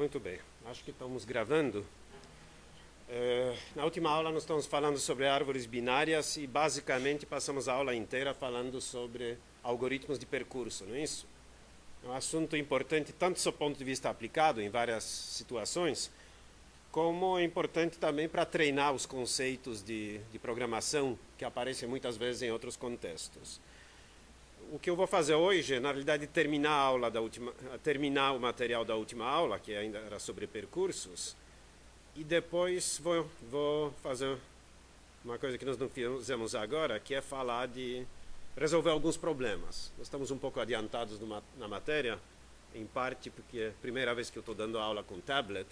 Muito bem, acho que estamos gravando. Na última aula nós estamos falando sobre árvores binárias e basicamente passamos a aula inteira falando sobre algoritmos de percurso, não é isso? É um assunto importante tanto do seu ponto de vista aplicado em várias situações, como é importante também para treinar os conceitos de programação que aparecem muitas vezes em outros contextos. O que eu vou fazer hoje é, na realidade, terminar o material da última aula, que ainda era sobre percursos, e depois vou fazer uma coisa que nós não fizemos agora, que é falar de resolver alguns problemas. Nós estamos um pouco adiantados na matéria, em parte porque é a primeira vez que eu estou dando aula com tablet,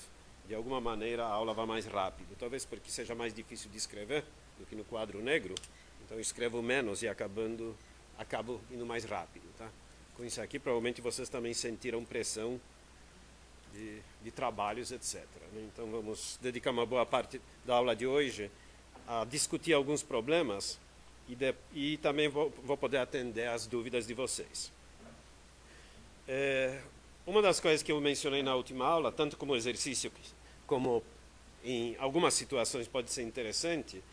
de alguma maneira a aula vai mais rápido, talvez porque seja mais difícil de escrever do que no quadro negro, então eu escrevo menos e acabo indo mais rápido. Tá? Com isso aqui, provavelmente vocês também sentiram pressão de trabalhos, etc. Né? Então vamos dedicar uma boa parte da aula de hoje a discutir alguns problemas e também vou poder atender às dúvidas de vocês. Uma das coisas que eu mencionei na última aula, tanto como exercício como em algumas situações pode ser interessante,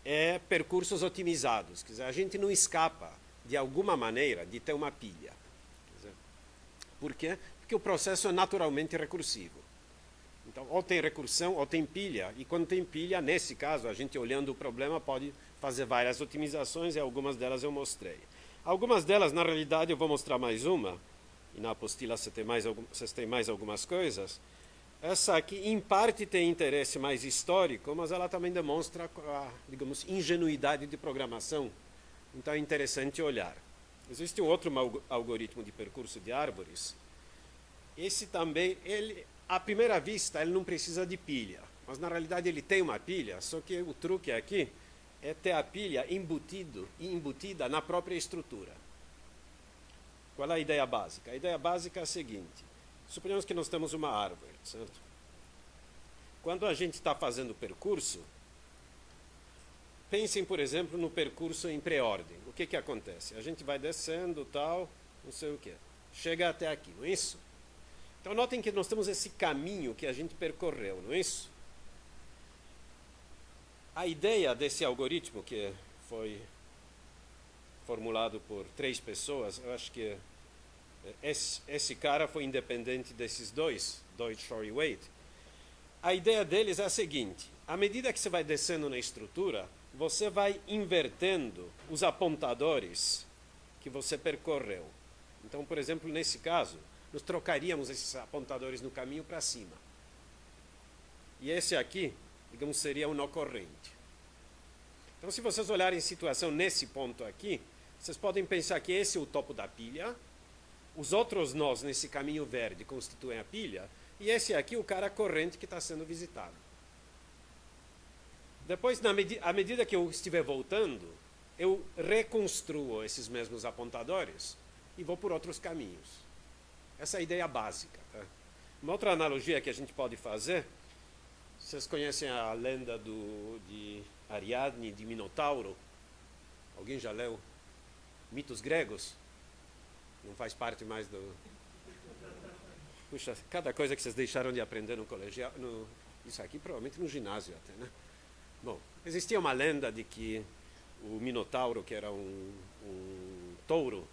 é percursos otimizados. Quer dizer, a gente não escapa, de alguma maneira, de ter uma pilha. Quer dizer, por quê? Porque o processo é naturalmente recursivo. Então, ou tem recursão ou tem pilha. E quando tem pilha, nesse caso, a gente olhando o problema pode fazer várias otimizações e algumas delas eu mostrei. Algumas delas, na realidade, eu vou mostrar mais uma. E na apostila vocês têm mais algumas coisas. Essa aqui, em parte, tem interesse mais histórico, mas ela também demonstra a, digamos, ingenuidade de programação. Então é interessante olhar. Existe um outro algoritmo de percurso de árvores. Esse também, à primeira vista, ele não precisa de pilha. Mas na realidade ele tem uma pilha, só que o truque aqui é ter a pilha embutida na própria estrutura. Qual é a ideia básica? A ideia básica é a seguinte. Suponhamos que nós temos uma árvore, certo? Quando a gente está fazendo o percurso, pensem, por exemplo, no percurso em pré-ordem. O que acontece? A gente vai descendo, tal, não sei o quê. Chega até aqui, não é isso? Então, notem que nós temos esse caminho que a gente percorreu, não é isso? A ideia desse algoritmo, que foi formulado por 3 pessoas, eu acho que esse cara foi independente desses dois, Deutsch, Shor e Wade. A ideia deles é a seguinte: à medida que você vai descendo na estrutura, você vai invertendo os apontadores que você percorreu. Então, por exemplo, nesse caso, nós trocaríamos esses apontadores no caminho para cima. E esse aqui, digamos, seria um nó corrente. Então, se vocês olharem a situação nesse ponto aqui, vocês podem pensar que esse é o topo da pilha, os outros nós nesse caminho verde constituem a pilha, e esse aqui é o cara corrente que está sendo visitado. Depois, à medida que eu estiver voltando, eu reconstruo esses mesmos apontadores e vou por outros caminhos. Essa é a ideia básica. Tá? Uma outra analogia que a gente pode fazer, vocês conhecem a lenda de Ariadne, de Minotauro? Alguém já leu? Mitos gregos? Não faz parte mais do... Puxa, cada coisa que vocês deixaram de aprender no colegial... Isso aqui provavelmente no ginásio até, né? Bom, existia uma lenda de que o Minotauro, que era um touro,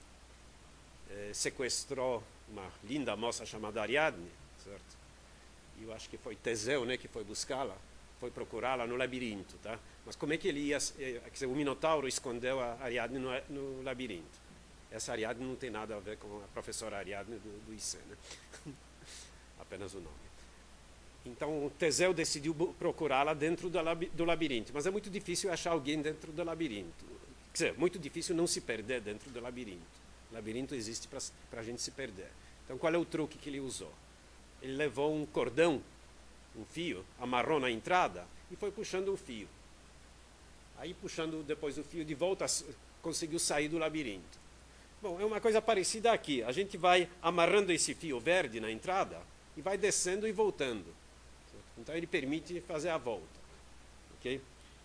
sequestrou uma linda moça chamada Ariadne, certo? E eu acho que foi Teseu, né, que foi buscá-la, foi procurá-la no labirinto, tá? Mas como é que ele ia... Quer dizer, o Minotauro escondeu a Ariadne no labirinto. Essa Ariadne não tem nada a ver com a professora Ariadne do IC, né? Apenas o nome. Então, Teseu decidiu procurá-la dentro do labirinto, mas é muito difícil achar alguém dentro do labirinto. Quer dizer, muito difícil não se perder dentro do labirinto. O labirinto existe para a gente se perder. Então, qual é o truque que ele usou? Ele levou um cordão, um fio, amarrou na entrada e foi puxando o fio. Aí, puxando depois o fio de volta, conseguiu sair do labirinto. Bom, é uma coisa parecida aqui. A gente vai amarrando esse fio verde na entrada e vai descendo e voltando. Então ele permite fazer a volta. Okay?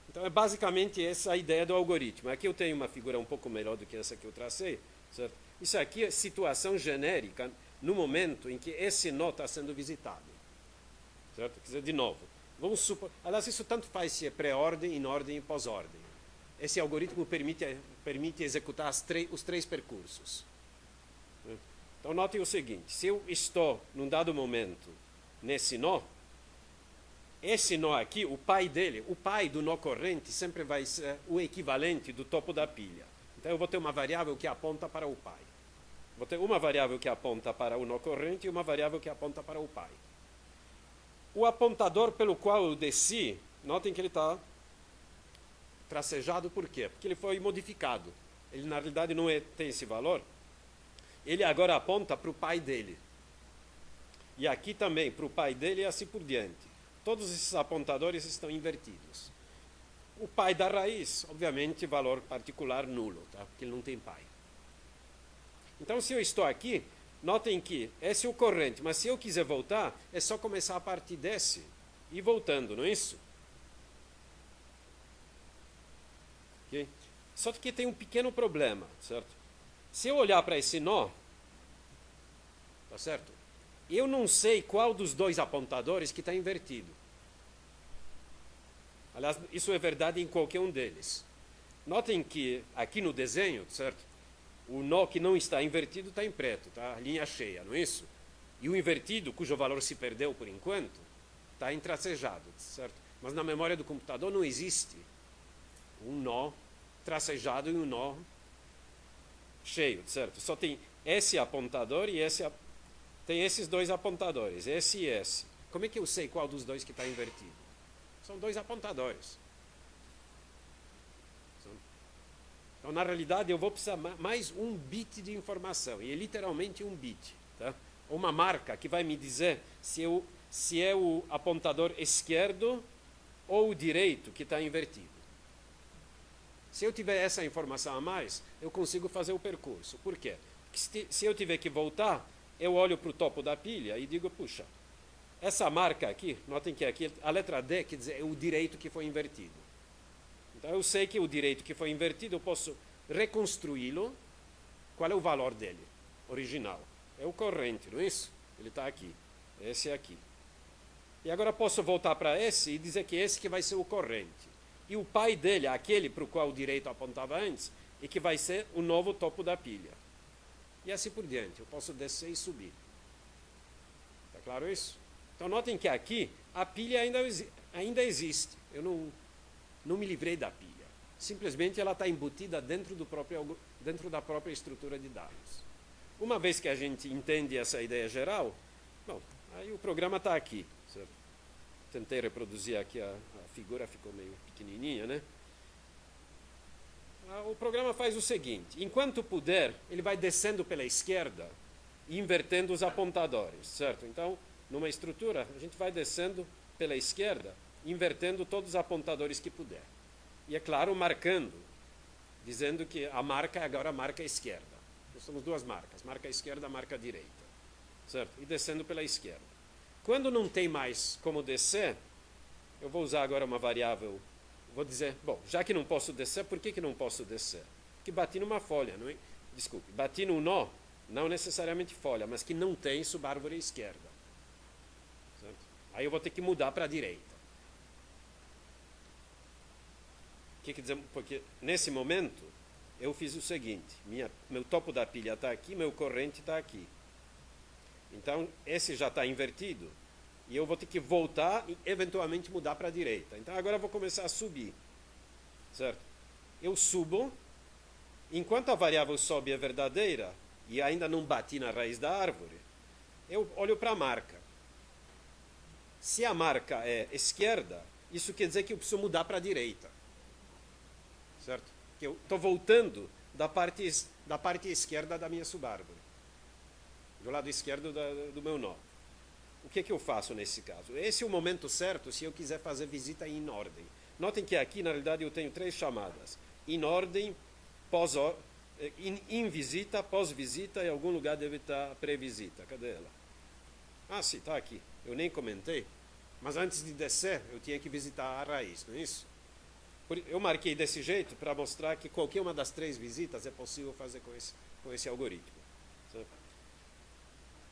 Então é basicamente essa a ideia do algoritmo. Aqui eu tenho uma figura um pouco melhor do que essa que eu tracei. Certo? Isso aqui é situação genérica no momento em que esse nó está sendo visitado. certo? Quer dizer, de novo, vamos supor... Aliás, isso tanto faz se é pré-ordem, em ordem e pós-ordem. Esse algoritmo permite executar os três percursos. Então, notem o seguinte, se eu estou, num dado momento, nesse nó, esse nó aqui, o pai dele, o pai do nó corrente sempre vai ser o equivalente do topo da pilha. Então, eu vou ter uma variável que aponta para o pai. Vou ter uma variável que aponta para o nó corrente e uma variável que aponta para o pai. O apontador pelo qual eu desci, notem que ele está tracejado por quê? Porque ele foi modificado. Ele, na realidade, não tem esse valor. Ele agora aponta para o pai dele. E aqui também, para o pai dele e assim por diante. Todos esses apontadores estão invertidos. O pai da raiz, obviamente, valor particular nulo, tá? Porque ele não tem pai. Então, se eu estou aqui, notem que esse é o corrente, mas se eu quiser voltar, é só começar a partir desse e ir voltando, não é isso? Okay? Só que tem um pequeno problema, certo? Se eu olhar para esse nó, tá certo? Eu não sei qual dos dois apontadores que está invertido. Aliás, isso é verdade em qualquer um deles. Notem que aqui no desenho, certo? O nó que não está invertido está em preto, tá? A linha cheia, não é isso? E o invertido, cujo valor se perdeu por enquanto, está tracejado, certo? Mas na memória do computador não existe um nó tracejado e um nó cheio, certo? Só tem esse apontador e tem esses dois apontadores, esse e esse. Como é que eu sei qual dos dois que está invertido? São dois apontadores. Então, na realidade, eu vou precisar mais um bit de informação, e é literalmente um bit. Tá? Uma marca que vai me dizer se é o apontador esquerdo ou o direito que está invertido. Se eu tiver essa informação a mais, eu consigo fazer o percurso. Por quê? Porque se eu tiver que voltar, eu olho para o topo da pilha e digo, puxa, essa marca aqui, notem que aqui a letra D quer dizer é o direito que foi invertido. Então, eu sei que o direito que foi invertido, eu posso reconstruí-lo. Qual é o valor dele? Original. É o corrente, não é isso? Ele está aqui. Esse é aqui. E agora posso voltar para esse e dizer que esse que vai ser o corrente. E o pai dele, aquele para o qual o direito apontava antes, e que vai ser o novo topo da pilha. E assim por diante. Eu posso descer e subir. Está claro isso? Então, notem que aqui a pilha ainda existe. Eu não me livrei da pilha. Simplesmente ela está embutida dentro da própria estrutura de dados. Uma vez que a gente entende essa ideia geral, bom, aí o programa está aqui. Certo? Tentei reproduzir aqui, a figura ficou meio pequenininha, né? O programa faz o seguinte, enquanto puder, ele vai descendo pela esquerda e invertendo os apontadores, certo? Então, numa estrutura, a gente vai descendo pela esquerda, invertendo todos os apontadores que puder. E, é claro, marcando, dizendo que a marca é agora a marca esquerda. Nós temos duas marcas, marca esquerda e marca direita. Certo? E descendo pela esquerda. Quando não tem mais como descer, eu vou usar agora uma variável, vou dizer, bom, já que não posso descer, por que não posso descer? Porque bati numa folha, não é? Desculpe, bati num nó, não necessariamente folha, mas que não tem subárvore esquerda. Certo? Aí eu vou ter que mudar para a direita. O que quer dizer? Porque nesse momento eu fiz o seguinte, meu topo da pilha está aqui, meu corrente está aqui. Então esse já está invertido e eu vou ter que voltar e eventualmente mudar para a direita. Então agora eu vou começar a subir, certo? Eu subo, enquanto a variável sobe é verdadeira e ainda não bati na raiz da árvore, eu olho para a marca. Se a marca é esquerda, isso quer dizer que eu preciso mudar para a direita. Certo? Que eu estou voltando da parte esquerda da minha subárvore. Do lado esquerdo do meu nó. O que eu faço nesse caso? Esse é o momento certo se eu quiser fazer visita em ordem. Notem que aqui, na realidade, eu tenho três chamadas. Em ordem, em visita, pós-visita, em algum lugar deve estar pré-visita. Cadê ela? Ah, sim, está aqui. Eu nem comentei. Mas antes de descer, eu tinha que visitar a raiz, não é isso? Eu marquei desse jeito para mostrar que qualquer uma das três visitas é possível fazer com esse algoritmo. Certo?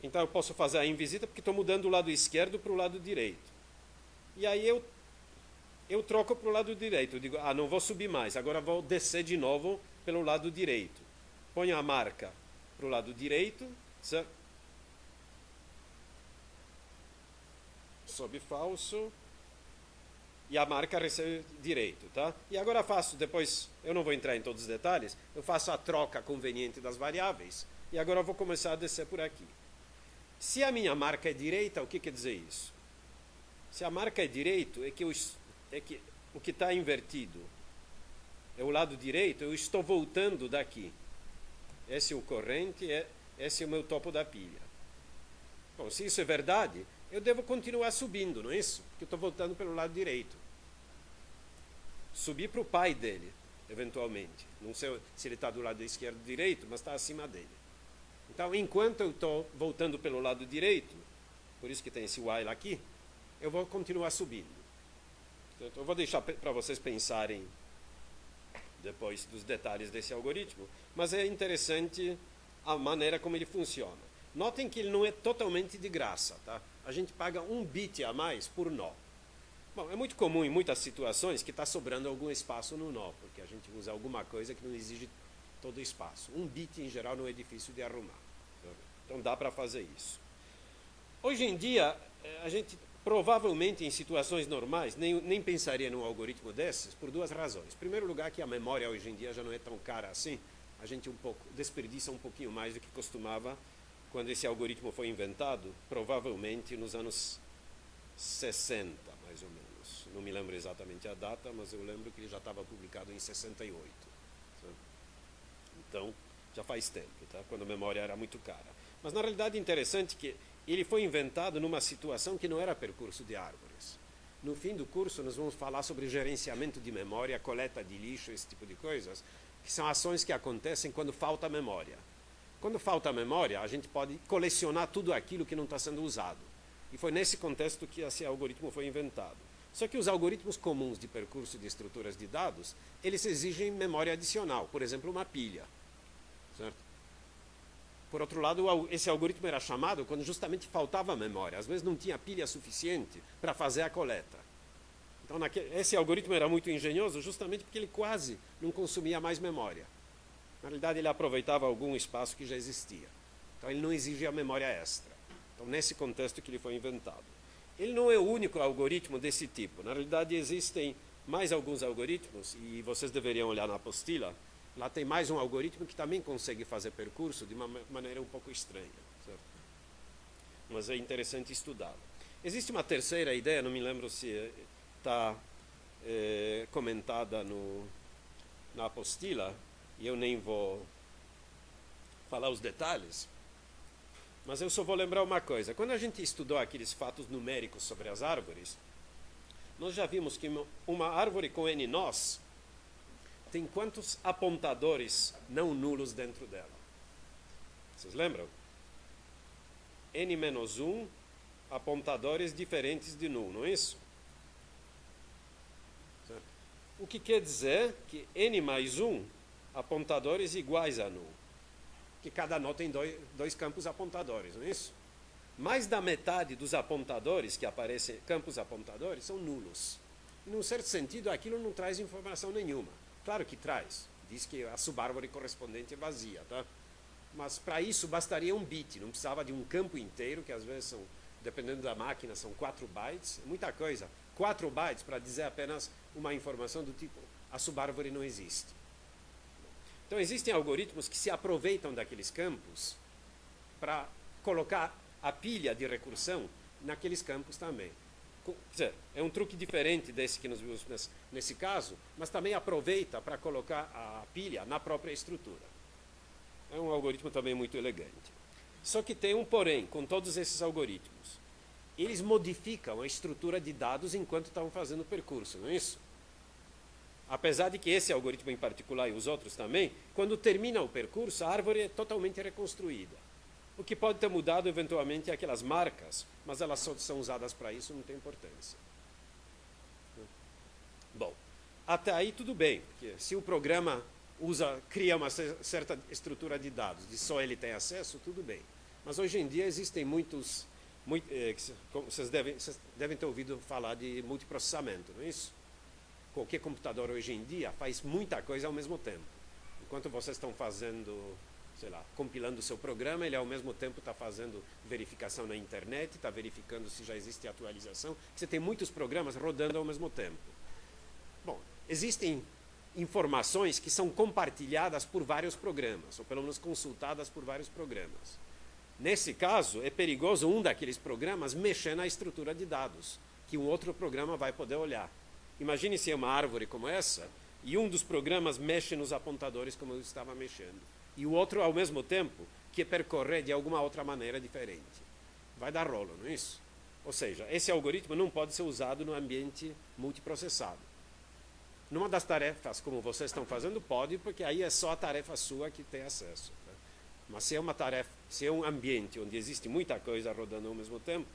Então eu posso fazer a invisível porque estou mudando do lado esquerdo para o lado direito. E aí eu troco para o lado direito. Eu digo, não vou subir mais, agora vou descer de novo pelo lado direito. Ponho a marca para o lado direito, certo? Sobe falso. E a marca recebe direito, tá? E agora faço, depois, eu não vou entrar em todos os detalhes, eu faço a troca conveniente das variáveis. E agora eu vou começar a descer por aqui. Se a minha marca é direita, o que quer dizer isso? Se a marca é direito, é que o que está invertido é o lado direito, eu estou voltando daqui. Esse é o corrente, esse é o meu topo da pilha. Bom, se isso é verdade, eu devo continuar subindo, não é isso? Porque eu estou voltando pelo lado direito. Subir para o pai dele, eventualmente. Não sei se ele está do lado esquerdo ou direito, mas está acima dele. Então, enquanto eu estou voltando pelo lado direito, por isso que tem esse while aqui, eu vou continuar subindo. Então, eu vou deixar para vocês pensarem depois dos detalhes desse algoritmo, mas é interessante a maneira como ele funciona. Notem que ele não é totalmente de graça, tá? A gente paga 1 bit a mais por nó. Bom, é muito comum em muitas situações que está sobrando algum espaço no nó, porque a gente usa alguma coisa que não exige todo o espaço. 1 bit, em geral, não é difícil de arrumar. Então, dá para fazer isso. Hoje em dia, a gente provavelmente, em situações normais, nem pensaria num algoritmo desses, por 2 razões. Em primeiro lugar, que a memória hoje em dia já não é tão cara assim. A gente desperdiça um pouquinho mais do que costumava quando esse algoritmo foi inventado, provavelmente nos anos 60, mais ou menos. Não me lembro exatamente a data, mas eu lembro que ele já estava publicado em 68. Sabe? Então, já faz tempo, tá? Quando a memória era muito cara. Mas, na realidade, é interessante que ele foi inventado numa situação que não era percurso de árvores. No fim do curso, nós vamos falar sobre gerenciamento de memória, coleta de lixo, esse tipo de coisas, que são ações que acontecem quando falta memória. Quando falta memória, a gente pode colecionar tudo aquilo que não está sendo usado. E foi nesse contexto que esse algoritmo foi inventado. Só que os algoritmos comuns de percurso de estruturas de dados, eles exigem memória adicional, por exemplo, uma pilha. Certo? Por outro lado, esse algoritmo era chamado quando justamente faltava memória. Às vezes não tinha pilha suficiente para fazer a coleta. Então, esse algoritmo era muito engenhoso justamente porque ele quase não consumia mais memória. Na realidade, ele aproveitava algum espaço que já existia. Então, ele não exigia memória extra. Então, nesse contexto que ele foi inventado. Ele não é o único algoritmo desse tipo. Na realidade, existem mais alguns algoritmos, e vocês deveriam olhar na apostila. Lá tem mais um algoritmo que também consegue fazer percurso de uma maneira um pouco estranha. Certo? Mas é interessante estudá-lo. Existe uma terceira ideia, não me lembro se está comentada na apostila, e eu nem vou falar os detalhes, mas eu só vou lembrar uma coisa. Quando a gente estudou aqueles fatos numéricos sobre as árvores, nós já vimos que uma árvore com N nós tem quantos apontadores não nulos dentro dela? Vocês lembram? N-1 apontadores diferentes de null, não é isso? Certo? O que quer dizer que N mais 1 apontadores iguais a null. Que cada nó tem dois campos apontadores, não é isso? Mais da metade dos apontadores que aparecem, campos apontadores, são nulos. E, num certo sentido, aquilo não traz informação nenhuma. Claro que traz. Diz que a subárvore correspondente é vazia, tá? Mas para isso bastaria 1 bit, não precisava de um campo inteiro, que às vezes são, dependendo da máquina, são 4 bytes. É muita coisa. 4 bytes para dizer apenas uma informação do tipo, a subárvore não existe. Então, existem algoritmos que se aproveitam daqueles campos para colocar a pilha de recursão naqueles campos também. Quer dizer, é um truque diferente desse que nós vimos nesse caso, mas também aproveita para colocar a pilha na própria estrutura. É um algoritmo também muito elegante. Só que tem um porém com todos esses algoritmos. Eles modificam a estrutura de dados enquanto estão fazendo o percurso, não é isso? Apesar de que esse algoritmo em particular e os outros também, quando termina o percurso, a árvore é totalmente reconstruída. O que pode ter mudado eventualmente é aquelas marcas, mas elas só são usadas para isso, não tem importância. Bom, até aí tudo bem, porque se o programa cria uma certa estrutura de dados, de só ele tem acesso, tudo bem. Mas hoje em dia existem vocês devem ter ouvido falar de multiprocessamento, não é isso? Qualquer computador hoje em dia faz muita coisa ao mesmo tempo. Enquanto vocês estão fazendo, sei lá, compilando o seu programa, ele ao mesmo tempo está fazendo verificação na internet, está verificando se já existe atualização. Você tem muitos programas rodando ao mesmo tempo. Bom, existem informações que são compartilhadas por vários programas, ou pelo menos consultadas por vários programas. Nesse caso, é perigoso um daqueles programas mexer na estrutura de dados, que um outro programa vai poder olhar. Imagine se é uma árvore como essa, e um dos programas mexe nos apontadores como eu estava mexendo, e o outro, ao mesmo tempo, quer percorrer de alguma outra maneira diferente. Vai dar rolo, não é isso? Ou seja, esse algoritmo não pode ser usado no ambiente multiprocessado. Numa das tarefas, como vocês estão fazendo, pode, porque aí é só a tarefa sua que tem acesso. Tá? Mas se é uma tarefa, se é um ambiente onde existe muita coisa rodando ao mesmo tempo,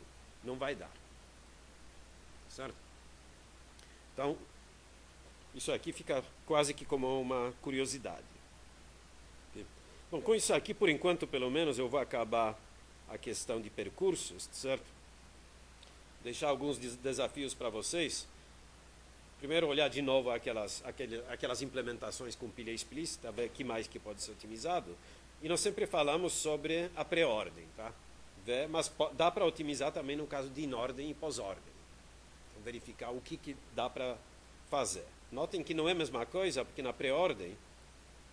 não vai dar. Certo? Então, isso aqui fica quase que como uma curiosidade. Bom, com isso aqui, por enquanto, pelo menos, eu vou acabar a questão de percursos, certo? Deixar alguns desafios para vocês. Primeiro, olhar de novo aquelas implementações com pilha explícita, ver o que mais que pode ser otimizado. E nós sempre falamos sobre a pré-ordem, tá? Mas dá para otimizar também no caso de in-ordem e pós-ordem. Então, verificar o que dá para fazer. Notem que não é a mesma coisa, porque na pré-ordem,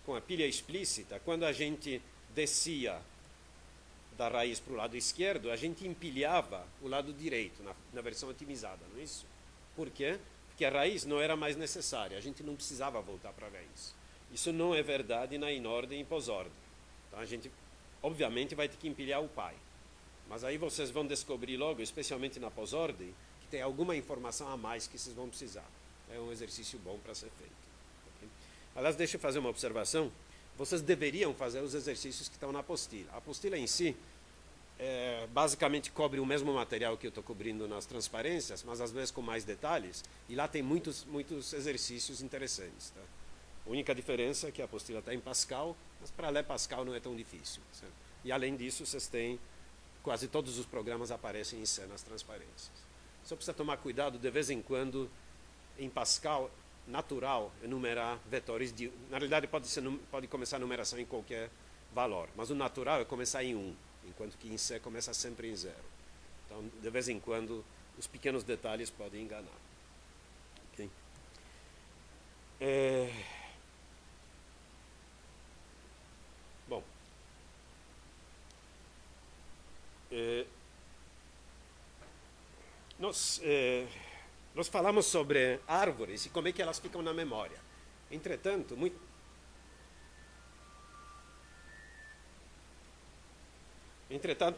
com a pilha explícita, quando a gente descia da raiz para o lado esquerdo, a gente empilhava o lado direito, na versão otimizada, não é isso? Por quê? Porque a raiz não era mais necessária, a gente não precisava voltar para a raiz. Isso não é verdade na in-ordem e pós-ordem. Então a gente, obviamente, vai ter que empilhar o pai. Mas aí vocês vão descobrir logo, especialmente na pós-ordem, que tem alguma informação a mais que vocês vão precisar. É um exercício bom para ser feito. Okay? Aliás, deixa eu fazer uma observação. Vocês deveriam fazer os exercícios que estão na apostila. A apostila em si, basicamente cobre o mesmo material que eu estou cobrindo nas transparências, mas às vezes com mais detalhes, e lá tem muitos exercícios interessantes. Tá? A única diferença é que a apostila está em Pascal, mas para ler Pascal não é tão difícil. Certo? E além disso, vocês têm, quase todos os programas aparecem em C nas transparências. Só precisa tomar cuidado, de vez em quando, em Pascal, natural, enumerar vetores de... Na realidade, pode começar a numeração em qualquer valor, mas o natural é começar em 1. Enquanto que em C começa sempre em 0. Então, de vez em quando, os pequenos detalhes podem enganar. Okay? Bom. Nós falamos sobre árvores e como é que elas ficam na memória. Entretanto,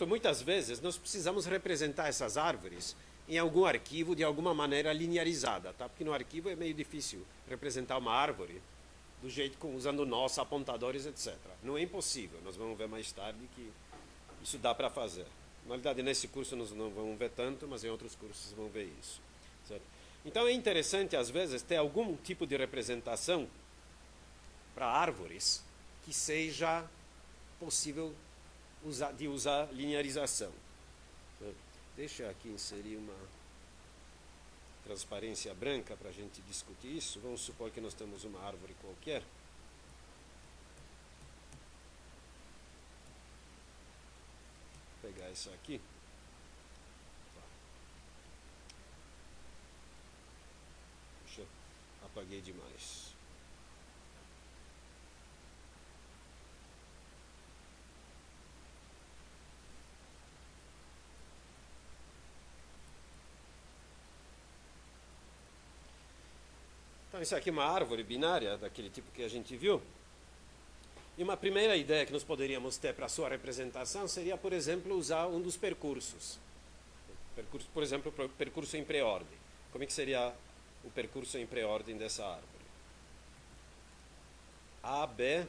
muitas vezes, nós precisamos representar essas árvores em algum arquivo de alguma maneira linearizada, tá? Porque no arquivo é meio difícil representar uma árvore do jeito usando nós, apontadores, etc. Não é impossível, nós vamos ver mais tarde que isso dá para fazer. Na realidade, nesse curso nós não vamos ver tanto, mas em outros cursos vocês vão ver isso. Certo? Então é interessante, às vezes, ter algum tipo de representação para árvores que seja possível de usar linearização. Deixa eu aqui inserir uma transparência branca para a gente discutir isso. Vamos supor que nós temos uma árvore qualquer. Vou pegar essa aqui. Puxa, apaguei demais. Então, isso aqui é uma árvore binária, daquele tipo que a gente viu. E uma primeira ideia que nós poderíamos ter para a sua representação seria, por exemplo, usar um dos percursos. Por exemplo, o percurso em pré-ordem. Como é que seria o percurso em pré-ordem dessa árvore? A, B...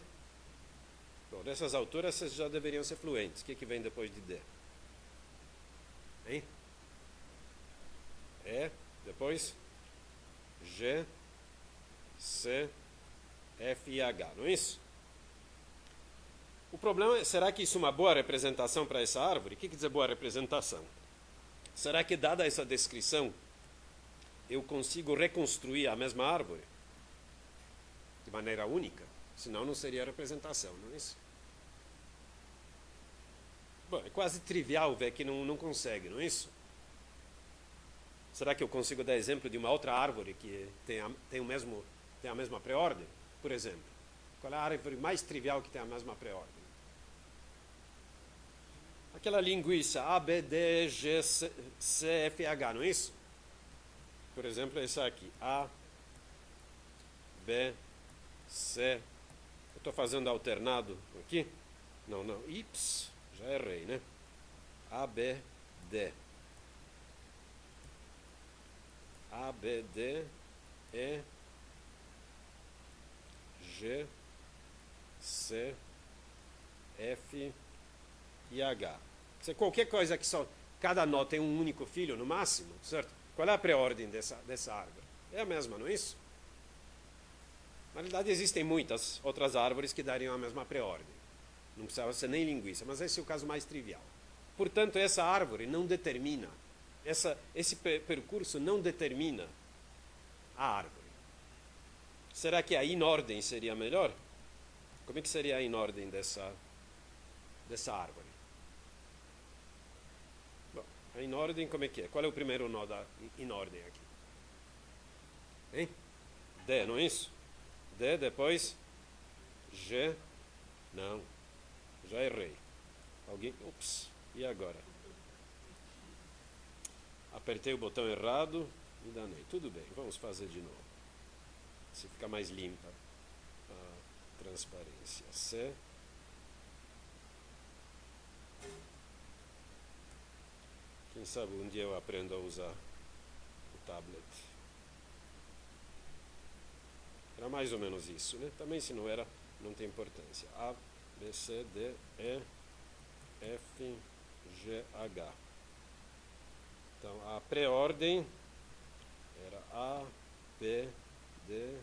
Bom, nessas alturas vocês já deveriam ser fluentes. O que vem depois de D? Hein? E, depois G... C, F e H, não é isso? O problema é, será que isso é uma boa representação para essa árvore? O que quer dizer boa representação? Será que, dada essa descrição, eu consigo reconstruir a mesma árvore de maneira única? Senão não seria representação, não é isso? Bom, é quase trivial ver que não consegue, não é isso? Será que eu consigo dar exemplo de uma outra árvore que tem a mesma pré-ordem? Por exemplo, qual é a árvore mais trivial que tem a mesma pré-ordem? Aquela linguiça A, B, D, G, C, F, H, não é isso? Por exemplo, essa aqui. A, B, C. Eu estou fazendo alternado aqui? Não. Ips, já errei, né? A, B, D. A, B, D, E, G, C, F e H. Qualquer coisa que só cada nó tem um único filho no máximo, certo? Qual é a pré-ordem dessa árvore? É a mesma, não é isso? Na realidade, existem muitas outras árvores que dariam a mesma pré-ordem. Não precisava ser nem linguiça, mas esse é o caso mais trivial. Portanto, essa árvore não determina, esse percurso não determina a árvore. Será que a in-ordem seria melhor? Como é que seria a in-ordem dessa árvore? Bom, a in-ordem como é que é? Qual é o primeiro nó da in-ordem aqui? Hein? D, não é isso? D, depois G. Não, já errei. Alguém? Ups, e agora? Apertei o botão errado e danei. Tudo bem, vamos fazer de novo. Se fica mais limpa a transparência. C. Quem sabe um dia eu aprendo a usar o tablet. Era mais ou menos isso, né? Também se não era, não tem importância. A, B, C, D, E, F, G, H. Então, a pré-ordem era A, B, D,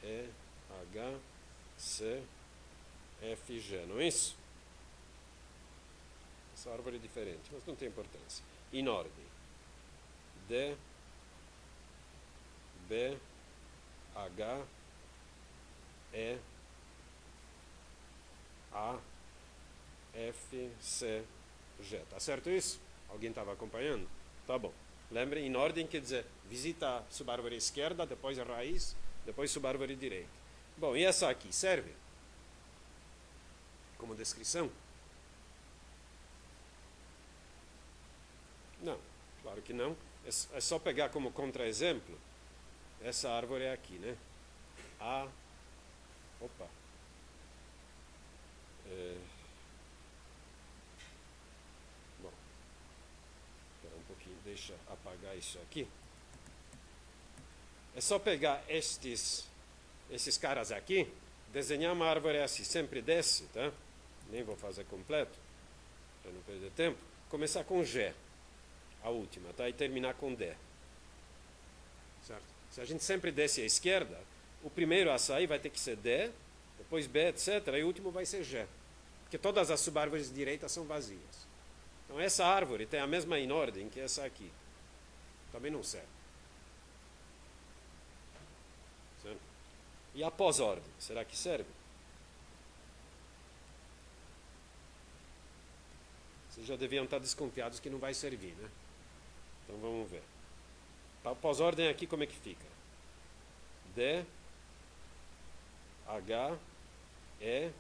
E, H, C, F, G, não é isso? Essa árvore é diferente, mas não tem importância. Em ordem. D, B, H, E, A, F, C, G. Tá certo isso? Alguém estava acompanhando? Tá bom. Lembrem, em ordem quer dizer visita a subárvore esquerda, depois a raiz, depois subárvore direita. Bom, e essa aqui serve como descrição? Não, claro que não. É só pegar como contra-exemplo essa árvore aqui, né? A. Opa. Bom, espera um pouquinho, deixa apagar isso aqui. É só pegar esses caras aqui, desenhar uma árvore assim, sempre desce, tá? Nem vou fazer completo, para não perder tempo. Começar com G, a última, tá? E terminar com D. Certo? Se a gente sempre desce à esquerda, o primeiro a sair vai ter que ser D, depois B, etc. E o último vai ser G. Porque todas as subárvores direitas são vazias. Então essa árvore tem a mesma em ordem que essa aqui. Também não serve. Certo? E a pós-ordem, será que serve? Vocês já deviam estar desconfiados que não vai servir, né? Então vamos ver. A pós-ordem aqui como é que fica? D, H, E,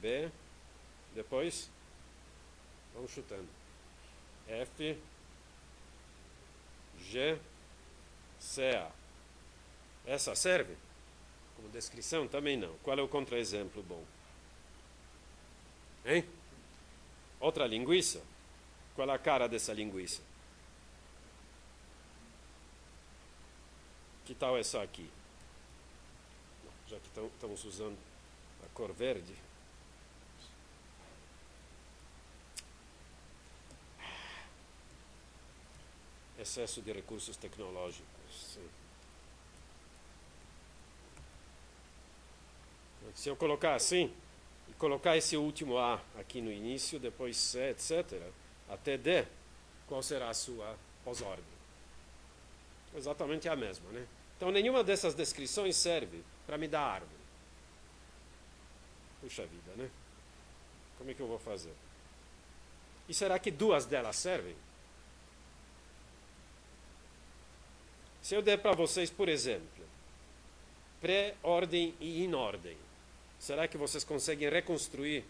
B, depois, vamos chutando, F, G, C, A. Essa serve? Como descrição? Também não. Qual é o contra-exemplo bom? Hein? Outra linguiça? Qual é a cara dessa linguiça? Que tal essa aqui? Já que estamos usando a cor verde. Excesso de recursos tecnológicos. Sim. Se eu colocar assim, e colocar esse último A aqui no início, depois C, etc., até D, qual será a sua pós-ordem? Exatamente a mesma, né? Então, nenhuma dessas descrições serve para me dar árvore. Puxa vida, né? Como é que eu vou fazer? E será que duas delas servem? Se eu der para vocês, por exemplo, pré-ordem e in-ordem, será que vocês conseguem reconstruir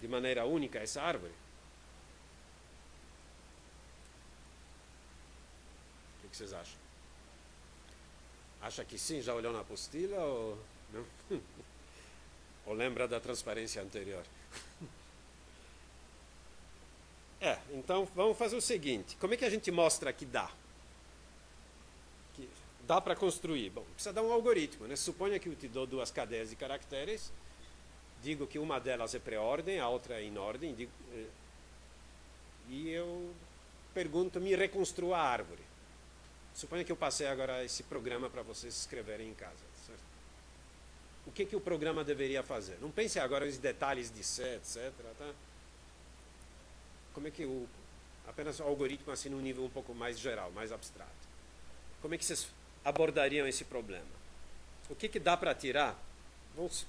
de maneira única essa árvore? O que vocês acham? Acha que sim? Já olhou na apostila ou não? Ou lembra da transparência anterior? Então vamos fazer o seguinte. Como é que a gente mostra que dá? Que dá para construir? Bom, precisa dar um algoritmo, né? Suponha que eu te dou duas cadeias de caracteres, digo que uma delas é pré-ordem, a outra é in-ordem, e eu pergunto, me reconstrua a árvore. Suponha que eu passei agora esse programa para vocês escreverem em casa, certo? O que o programa deveria fazer? Não pense agora nos detalhes de C, etc., tá? Como é que apenas o algoritmo assim num nível um pouco mais geral, mais abstrato. Como é que vocês abordariam esse problema? O que dá para tirar?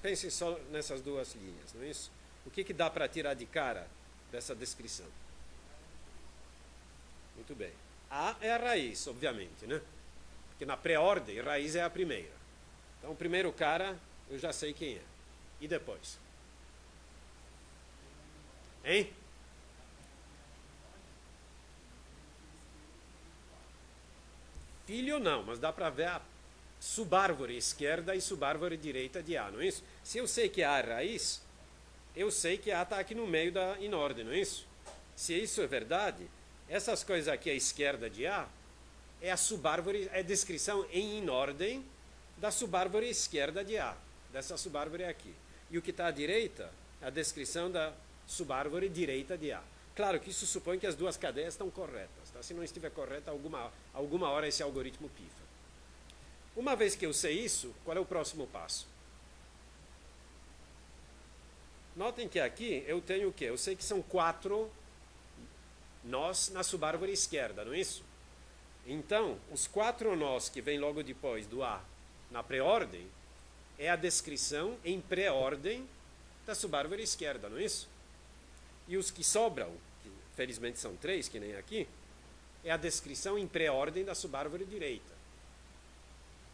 Pensem só nessas duas linhas, não é isso? O que dá para tirar de cara dessa descrição? Muito bem. A é a raiz, obviamente, né? Porque na pré-ordem, raiz é a primeira. Então, o primeiro cara, eu já sei quem é. E depois? Hein? Filho não, mas dá para ver a subárvore esquerda e subárvore direita de A, não é isso? Se eu sei que A é a raiz, eu sei que A está aqui no meio da in-ordem, não é isso? Se isso é verdade, essas coisas aqui à esquerda de A é a subárvore, é a descrição em in-ordem da subárvore esquerda de A, dessa subárvore aqui. E o que está à direita é a descrição da subárvore direita de A. Claro que isso supõe que as duas cadeias estão corretas. Tá? Se não estiver correta, alguma hora esse algoritmo pifa. Uma vez que eu sei isso, qual é o próximo passo? Notem que aqui eu tenho o quê? Eu sei que são 4 nós na subárvore esquerda, não é isso? Então, os 4 nós que vêm logo depois do A na pré-ordem é a descrição em pré-ordem da subárvore esquerda, não é isso? E os que sobram, que felizmente são 3, que nem aqui, é a descrição em pré-ordem da subárvore direita.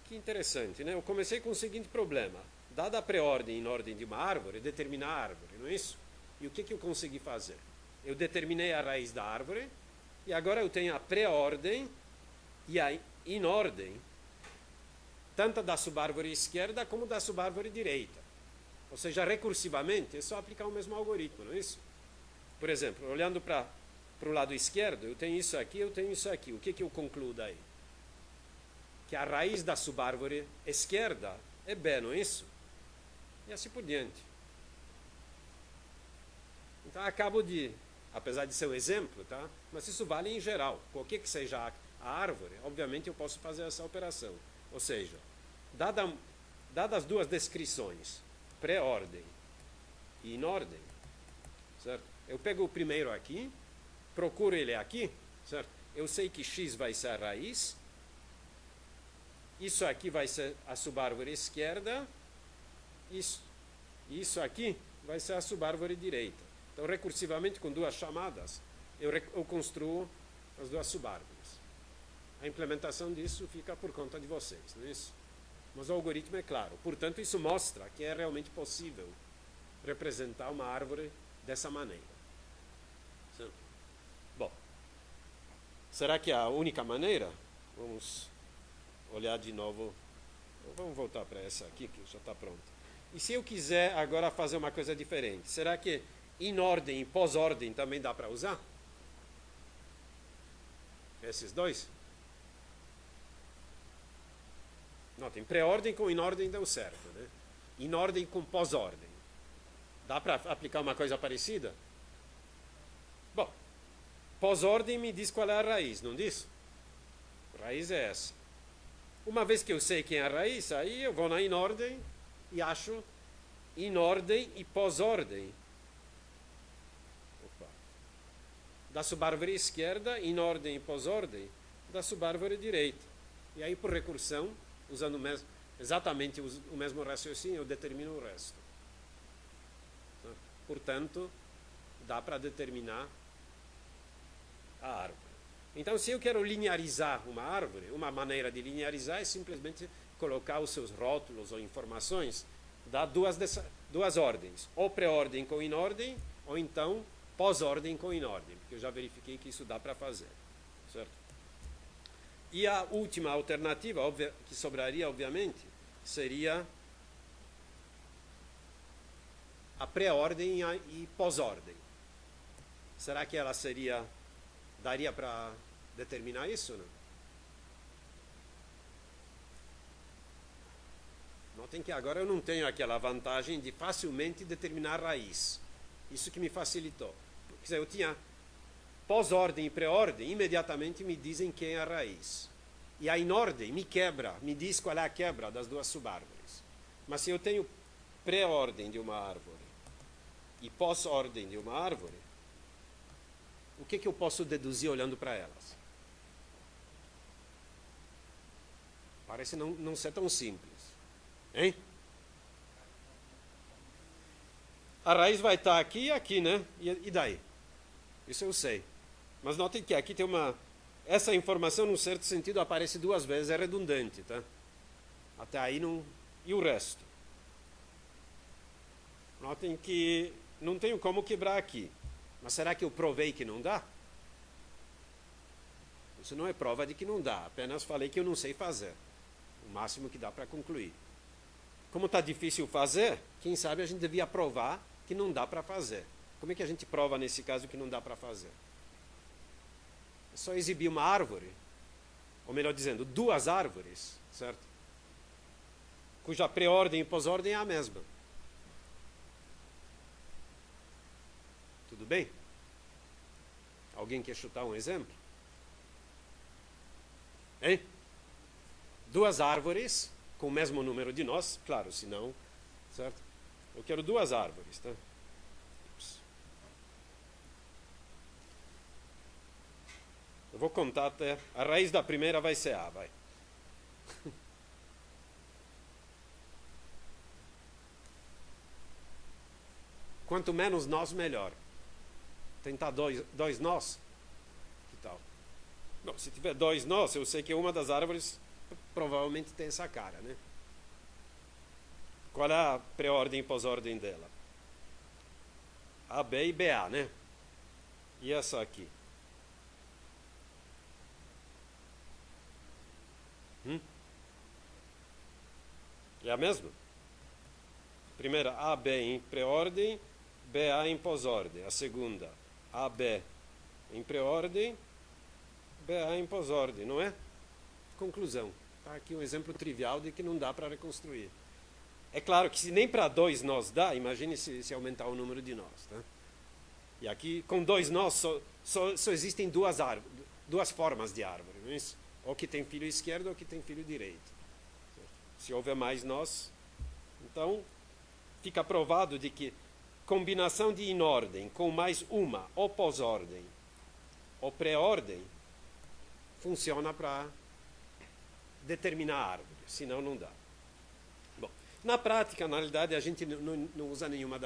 Que interessante, né? Eu comecei com o seguinte problema. Dada a pré-ordem em ordem de uma árvore, determinar a árvore, não é isso? E o que eu consegui fazer? Eu determinei a raiz da árvore, e agora eu tenho a pré-ordem e a in-ordem, tanto da subárvore esquerda como da subárvore direita. Ou seja, recursivamente, é só aplicar o mesmo algoritmo, não é isso? Por exemplo, olhando para o lado esquerdo, eu tenho isso aqui, eu tenho isso aqui. O que eu concluo daí? Que a raiz da subárvore esquerda é B, não é isso? E assim por diante. Então, acabo de, apesar de ser o exemplo, tá? Mas isso vale em geral. Qualquer que seja a árvore, obviamente eu posso fazer essa operação. Ou seja, dadas as duas descrições, pré-ordem e in-ordem, certo? Eu pego o primeiro aqui, procuro ele aqui, certo? Eu sei que x vai ser a raiz, isso aqui vai ser a subárvore esquerda, isso aqui vai ser a subárvore direita. Então, recursivamente, com duas chamadas, eu construo as duas subárvores. A implementação disso fica por conta de vocês, não é isso? Mas o algoritmo é claro. Portanto, isso mostra que é realmente possível representar uma árvore dessa maneira. Bom, será que é a única maneira? Vamos olhar de novo. Vamos voltar para essa aqui, que já está pronta. E se eu quiser agora fazer uma coisa diferente, será que in-ordem e pós-ordem também dá para usar? Esses dois? Notem, pré-ordem com in-ordem deu certo, né? In-ordem com pós-ordem. Dá para aplicar uma coisa parecida? Bom, pós-ordem me diz qual é a raiz, não diz? A raiz é essa. Uma vez que eu sei quem é a raiz, aí eu vou na in-ordem e acho em ordem e pós-ordem. Da subárvore esquerda, em ordem e pós-ordem, da subárvore direita. E aí, por recursão, usando exatamente o mesmo raciocínio, eu determino o resto. Portanto, dá para determinar a árvore. Então, se eu quero linearizar uma árvore, uma maneira de linearizar é simplesmente colocar os seus rótulos ou informações, dar duas ordens, ou pré-ordem com inordem, ou então pós-ordem com inordem, porque eu já verifiquei que isso dá para fazer, certo? E a última alternativa, que sobraria, obviamente, seria a pré-ordem e pós-ordem. Será que ela daria para determinar isso, não? Notem que agora eu não tenho aquela vantagem de facilmente determinar a raiz. Isso que me facilitou. Quer dizer, eu tinha pós-ordem e pré-ordem, imediatamente me dizem quem é a raiz. E a inordem me diz qual é a quebra das duas subárvores. Mas se eu tenho pré-ordem de uma árvore e pós-ordem de uma árvore, o que eu posso deduzir olhando para elas? Parece não ser tão simples. Hein? A raiz vai estar aqui e aqui, né? E daí? Isso eu sei. Mas notem que aqui tem essa informação, num certo sentido, aparece duas vezes, é redundante, tá? Até aí não... E o resto? Notem que não tenho como quebrar aqui. Mas será que eu provei que não dá? Isso não é prova de que não dá. Apenas falei que eu não sei fazer. O máximo que dá para concluir. Como está difícil fazer, quem sabe a gente devia provar que não dá para fazer. Como é que a gente prova nesse caso que não dá para fazer? É só exibir uma árvore, ou melhor dizendo, duas árvores, certo? Cuja pré-ordem e pós-ordem é a mesma. Tudo bem? Alguém quer chutar um exemplo? Hein? Duas árvores com o mesmo número de nós, claro, se não, certo? Eu quero duas árvores, tá? Eu vou contar até... A raiz da primeira vai ser A, vai. Quanto menos nós, melhor. Tentar dois nós? Que tal? Bom, se tiver dois nós, eu sei que uma das árvores provavelmente tem essa cara, né? Qual é a pré-ordem e pós-ordem dela? A, B e BA, né? E essa aqui? É a mesma? Primeira, AB em pré-ordem, BA em pós-ordem. A segunda, AB em pré-ordem, BA em pós-ordem, não é? Conclusão. Está aqui um exemplo trivial de que não dá para reconstruir. É claro que se nem para dois nós dá, imagine se aumentar o número de nós. Tá? E aqui, com dois nós, só existem duas formas de árvore. Não é isso? Ou que tem filho esquerdo ou que tem filho direito. Se houver mais nós, então fica provado de que combinação de inordem com mais uma ou pós-ordem ou pré-ordem funciona para determinar a árvore, senão não dá. Bom, na prática, na realidade, a gente não usa nenhuma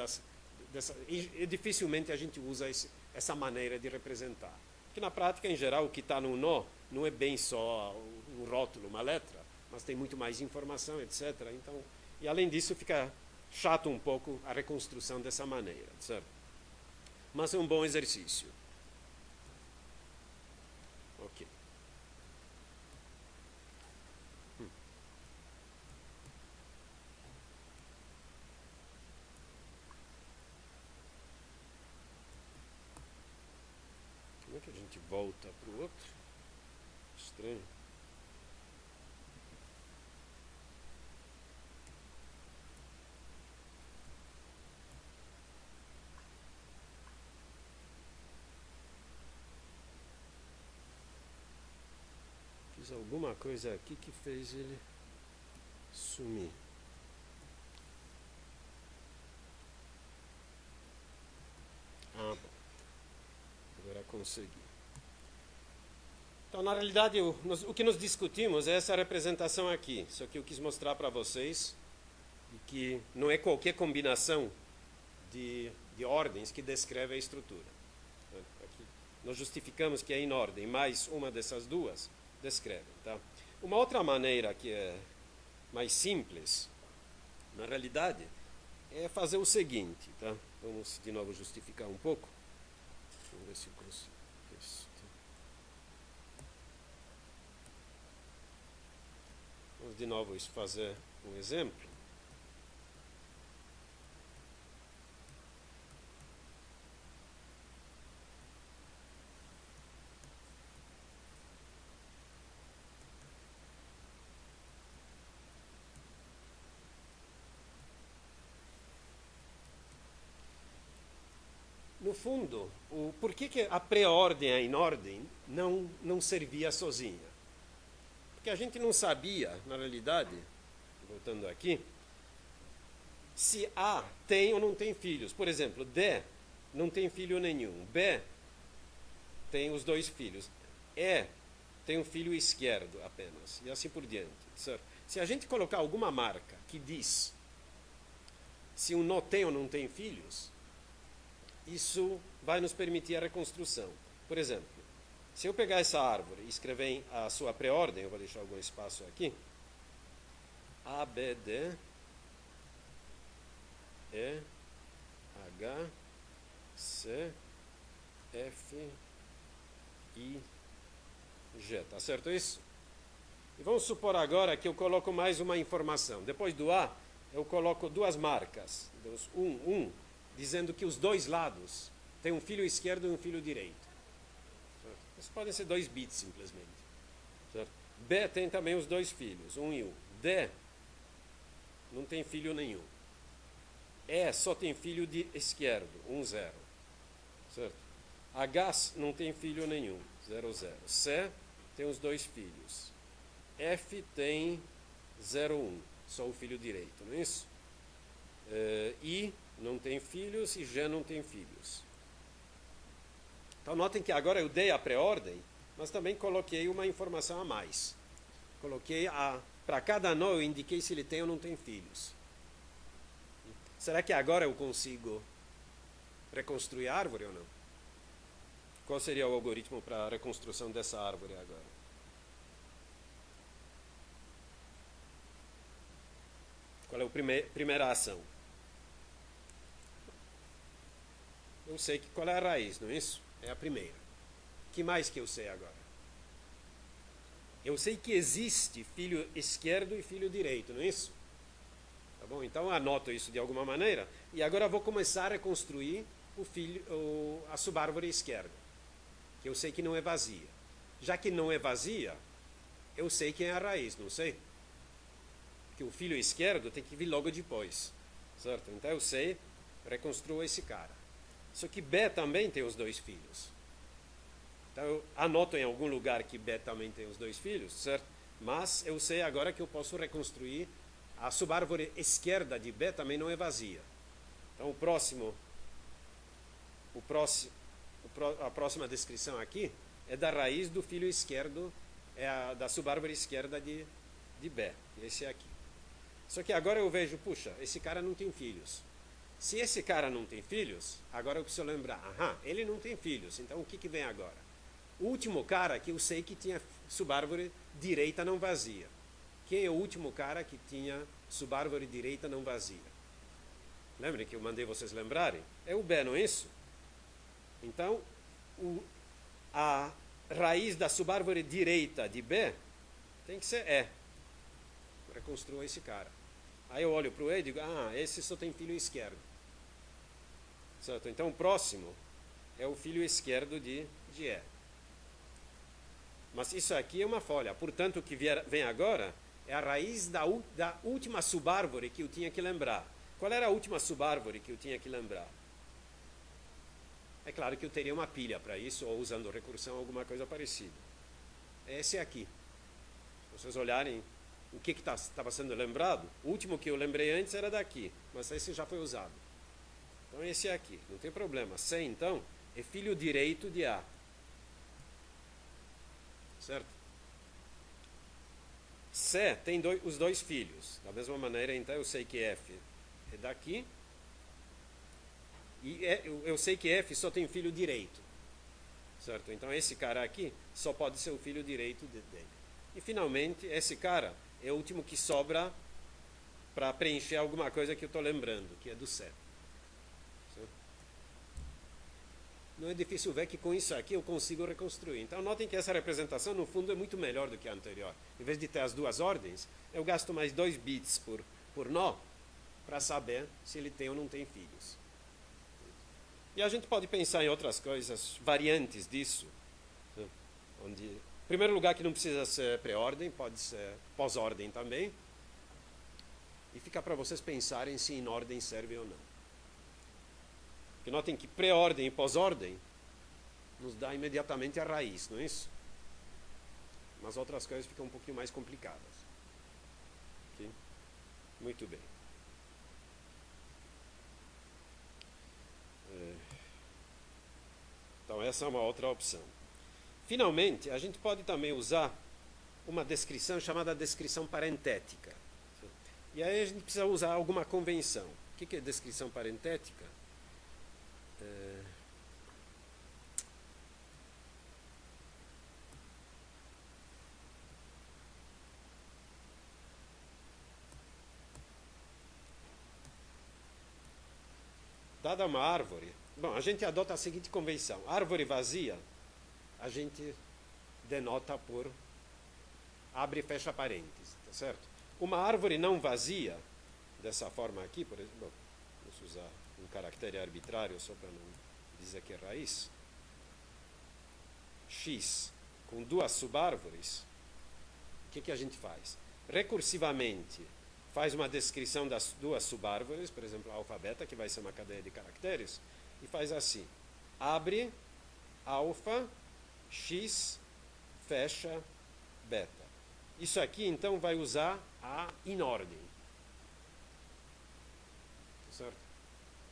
e dificilmente a gente usa essa maneira de representar. Porque na prática, em geral, o que está no nó não é bem só um rótulo, uma letra, mas tem muito mais informação, etc. Então, e além disso, fica chato um pouco a reconstrução dessa maneira, certo? Mas é um bom exercício. Ok. Como é que a gente volta para o outro? Estranho. Fiz alguma coisa aqui que fez ele sumir. conseguir. Então, na realidade, o que nós discutimos é essa representação aqui. Só que eu quis mostrar para vocês que não é qualquer combinação de ordens que descreve a estrutura. Aqui, nós justificamos que é em ordem, mais uma dessas duas descreve. Tá? Uma outra maneira que é mais simples, na realidade, é fazer o seguinte. Tá? Vamos de novo justificar um pouco. Vamos ver se eu consigo. Vamos de novo fazer um exemplo. No fundo, por que a pré-ordem em ordem não servia sozinha? Porque a gente não sabia, na realidade, voltando aqui, se A tem ou não tem filhos. Por exemplo, D não tem filho nenhum. B tem os dois filhos. E tem um filho esquerdo apenas. E assim por diante. Certo? Se a gente colocar alguma marca que diz se um nó tem ou não tem filhos, isso vai nos permitir a reconstrução. Por exemplo, se eu pegar essa árvore e escrever a sua pré-ordem, eu vou deixar algum espaço aqui. A, B, D, E, H, C, F, I, G. Tá certo isso? E vamos supor agora que eu coloco mais uma informação. Depois do A, eu coloco duas marcas. Dizendo que os dois lados têm um filo esquerdo e um filo direito. Certo? Isso podem ser 2 bits, simplesmente. Certo? B tem também os dois filhos, 1 e 1. D não tem filho nenhum. E só tem filho de esquerdo, 1, 0. Certo? H não tem filho nenhum, 0, 0. C tem os dois filhos. F tem 0, 1, só o filho direito, não é isso? I não tem filhos e G não tem filhos. Então notem que agora eu dei a pré-ordem, mas também coloquei uma informação a mais. Coloquei para cada nó eu indiquei se ele tem ou não tem filhos. Será que agora eu consigo reconstruir a árvore ou não? Qual seria o algoritmo para a reconstrução dessa árvore agora? Qual é a primeira ação? Eu sei qual é a raiz, não é isso? É a primeira. O que mais que eu sei agora? Eu sei que existe filho esquerdo e filho direito, não é isso? Tá bom? Então eu anoto isso de alguma maneira. E agora vou começar a reconstruir a subárvore esquerda. Que eu sei que não é vazia. Já que não é vazia, eu sei quem é a raiz, não sei? Porque o filho esquerdo tem que vir logo depois. Certo? Então eu sei, reconstruo esse cara. Só que B também tem os dois filhos. Então eu anoto em algum lugar que B também tem os dois filhos, certo? Mas eu sei agora que eu posso reconstruir a subárvore esquerda de B também não é vazia. Então a próxima descrição aqui é da raiz do filho esquerdo, da subárvore esquerda de B. Esse é aqui. Só que agora eu vejo, puxa, esse cara não tem filhos. Se esse cara não tem filhos, agora eu preciso lembrar, ele não tem filhos, então o que vem agora? O último cara que eu sei que tinha subárvore direita não vazia. Quem é o último cara que tinha subárvore direita não vazia? Lembrem que eu mandei vocês lembrarem? É o B, não é isso? Então, a raiz da subárvore direita de B tem que ser E. Reconstrua esse cara. Aí eu olho para o E e digo, esse só tem filho esquerdo. Certo? Então o próximo é o filho esquerdo de E. Mas isso aqui é uma folha. Portanto, o que vem agora é a raiz da última subárvore que eu tinha que lembrar. Qual era a última subárvore que eu tinha que lembrar? É claro que eu teria uma pilha para isso, ou usando recursão, alguma coisa parecida. Esse aqui. Se vocês olharem o que estava sendo lembrado, o último que eu lembrei antes era daqui, mas esse já foi usado. Então esse aqui, não tem problema. C, então, é filho direito de A. certo? C tem os dois filhos. Da mesma maneira, então, eu sei que F é daqui. E eu sei que F só tem filho direito. Certo? Então, esse cara aqui só pode ser o filho direito dele. E, finalmente, esse cara é o último que sobra para preencher alguma coisa que eu estou lembrando, que é do C. Certo? Não é difícil ver que com isso aqui eu consigo reconstruir. Então, notem que essa representação, no fundo, é muito melhor do que a anterior. Em vez de ter as duas ordens, eu gasto mais 2 bits por nó para saber se ele tem ou não tem filhos. E a gente pode pensar em outras coisas, variantes disso. Né? Onde, em primeiro lugar, que não precisa ser pré-ordem, pode ser pós-ordem também. E fica para vocês pensarem se em ordem serve ou não. Porque notem que pré-ordem e pós-ordem nos dá imediatamente a raiz, não é isso? Mas outras coisas ficam um pouquinho mais complicadas. Okay? Muito bem. Então, essa é uma outra opção. Finalmente, a gente pode também usar uma descrição chamada descrição parentética. E aí a gente precisa usar alguma convenção. O que é descrição parentética? Dada uma árvore, bom, a gente adota a seguinte convenção. Árvore vazia, a gente denota por abre e fecha parênteses, tá certo? Uma árvore não vazia, dessa forma aqui, por exemplo, bom, vamos usar um caractere arbitrário só para não dizer que é raiz. X com duas subárvores, o que a gente faz? Recursivamente, faz uma descrição das duas subárvores, por exemplo, alfa beta, que vai ser uma cadeia de caracteres, e faz assim: abre, alfa, x, fecha, beta. Isso aqui, então, vai usar a in ordem. Certo?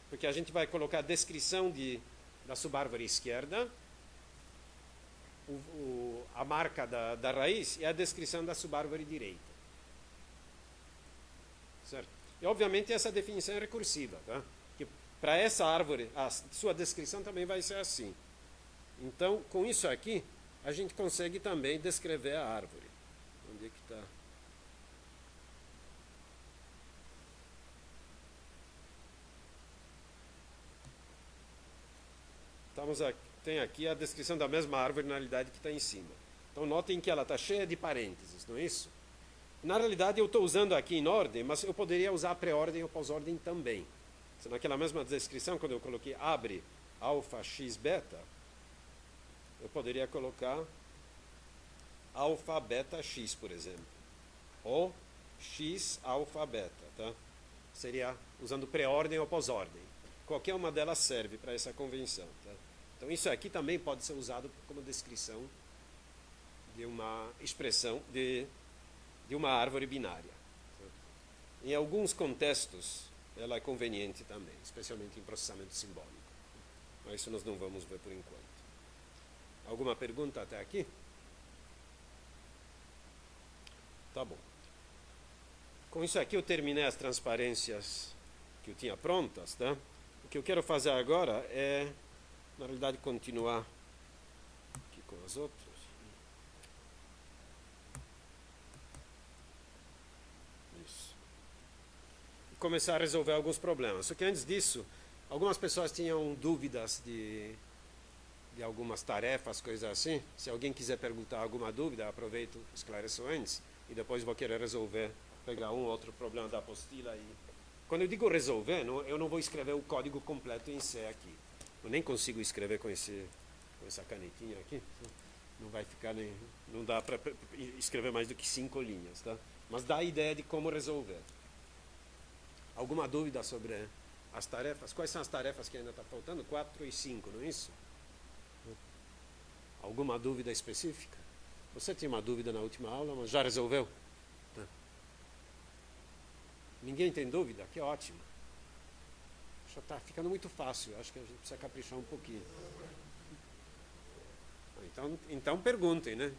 Porque a gente vai colocar a descrição da subárvore esquerda, a marca da raiz e a descrição da subárvore direita. Certo? E, obviamente, essa definição é recursiva. Tá? Que para essa árvore, a sua descrição também vai ser assim. Então, com isso aqui, a gente consegue também descrever a árvore. Onde é que está? Tem aqui a descrição da mesma árvore, na realidade, que está em cima. Então, notem que ela está cheia de parênteses, não é isso? Na realidade, eu estou usando aqui em ordem, mas eu poderia usar a pré-ordem ou pós-ordem também. Se naquela mesma descrição, quando eu coloquei abre, alfa, x, beta, eu poderia colocar alfa, beta, x, por exemplo. Ou x, alfa, beta. Tá? Seria usando pré-ordem ou pós-ordem. Qualquer uma delas serve para essa convenção. Tá? Então, isso aqui também pode ser usado como descrição de uma expressão de uma árvore binária. Em alguns contextos, ela é conveniente também, especialmente em processamento simbólico. Mas isso nós não vamos ver por enquanto. Alguma pergunta até aqui? Tá bom. Com isso aqui eu terminei as transparências que eu tinha prontas, tá? O que eu quero fazer agora é, na realidade, continuar aqui com as outras. Começar a resolver alguns problemas. Só que antes disso, algumas pessoas tinham dúvidas de algumas tarefas, coisas assim. Se alguém quiser perguntar alguma dúvida, aproveito e esclareço antes. E depois vou querer resolver, pegar um ou outro problema da apostila. Quando eu digo resolver, eu não vou escrever o código completo em C aqui. Eu nem consigo escrever com essa canetinha aqui. Não vai ficar nem... Não dá para escrever mais do que 5 linhas, tá? Mas dá a ideia de como resolver. Alguma dúvida sobre as tarefas? Quais são as tarefas que ainda está faltando? 4 e 5, não é isso? Alguma dúvida específica? Você tinha uma dúvida na última aula, mas já resolveu? Tá. Ninguém tem dúvida? Que ótimo. Já está ficando muito fácil. Acho que a gente precisa caprichar um pouquinho. Então perguntem, né?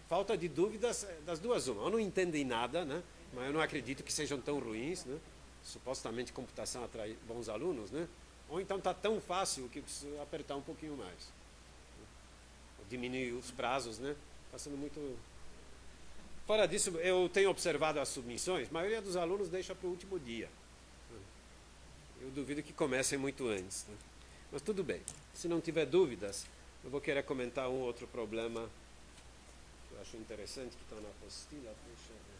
falta de dúvidas das duas uma. Ou não entendem nada, né? Mas eu não acredito que sejam tão ruins, né? Supostamente computação atrai bons alunos, né? Ou então está tão fácil que precisa apertar um pouquinho mais. Ou diminuir os prazos, né? Está sendo muito... Fora disso, eu tenho observado as submissões, a maioria dos alunos deixa para o último dia. Eu duvido que comecem muito antes, né? Mas tudo bem. Se não tiver dúvidas, eu vou querer comentar um outro problema que eu acho interessante, que está na apostila. Deixa eu ver.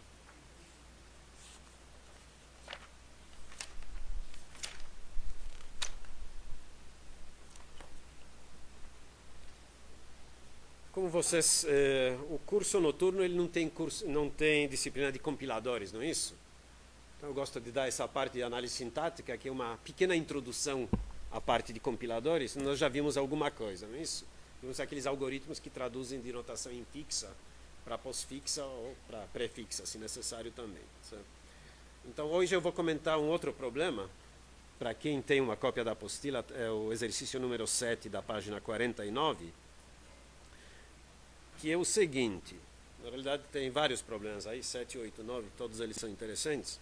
Como vocês, o curso noturno ele não tem disciplina de compiladores, não é isso? Então eu gosto de dar essa parte de análise sintática, que é uma pequena introdução à parte de compiladores. Nós já vimos alguma coisa, não é isso? Vimos aqueles algoritmos que traduzem de notação infixa para pós-fixa ou para pré-fixa, se necessário também. Certo? Então hoje eu vou comentar um outro problema. Para quem tem uma cópia da apostila, é o exercício número 7 da página 49, que é o seguinte. Na realidade tem vários problemas aí, 7, 8, 9, todos eles são interessantes,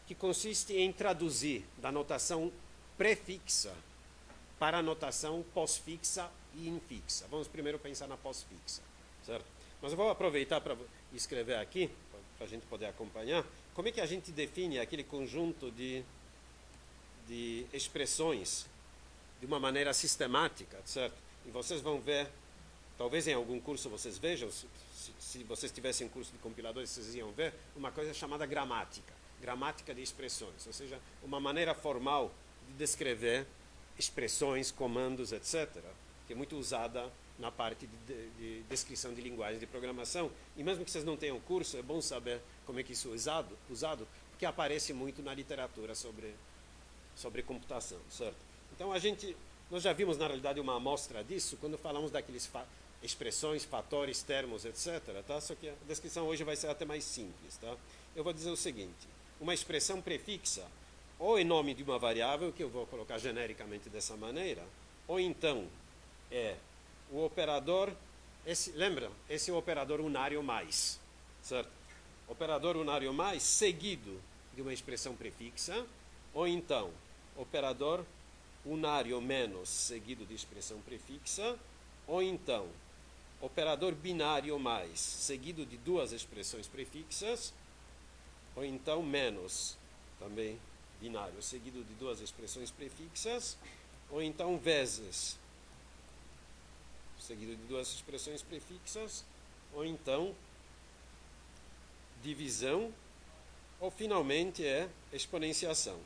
que consiste em traduzir da notação pré-fixa para a notação pós-fixa e infixa. Vamos primeiro pensar na pós-fixa, certo? Mas eu vou aproveitar para escrever aqui, para a gente poder acompanhar, como é que a gente define aquele conjunto de expressões de uma maneira sistemática, certo? E vocês vão ver, talvez em algum curso vocês vejam, se vocês tivessem um curso de compiladores, vocês iam ver uma coisa chamada gramática de expressões, ou seja, uma maneira formal de descrever expressões, comandos, etc., que é muito usada na parte de descrição de linguagem de programação. E mesmo que vocês não tenham curso, é bom saber como é que isso é usado, porque aparece muito na literatura sobre computação, certo? Então nós já vimos na realidade uma amostra disso quando falamos daqueles expressões, fatores, termos, etc., tá? Só que a descrição hoje vai ser até mais simples, tá? Eu vou dizer o seguinte: uma expressão prefixa ou é nome de uma variável, que eu vou colocar genericamente dessa maneira, ou então é o operador, lembra? Esse é o operador unário mais, certo? Operador unário mais seguido de uma expressão prefixa, ou então operador unário menos seguido de expressão prefixa, ou então operador binário mais seguido de duas expressões prefixas, ou então menos também binário seguido de duas expressões prefixas, ou então vezes seguido de duas expressões prefixas, ou então divisão, ou finalmente é exponenciação.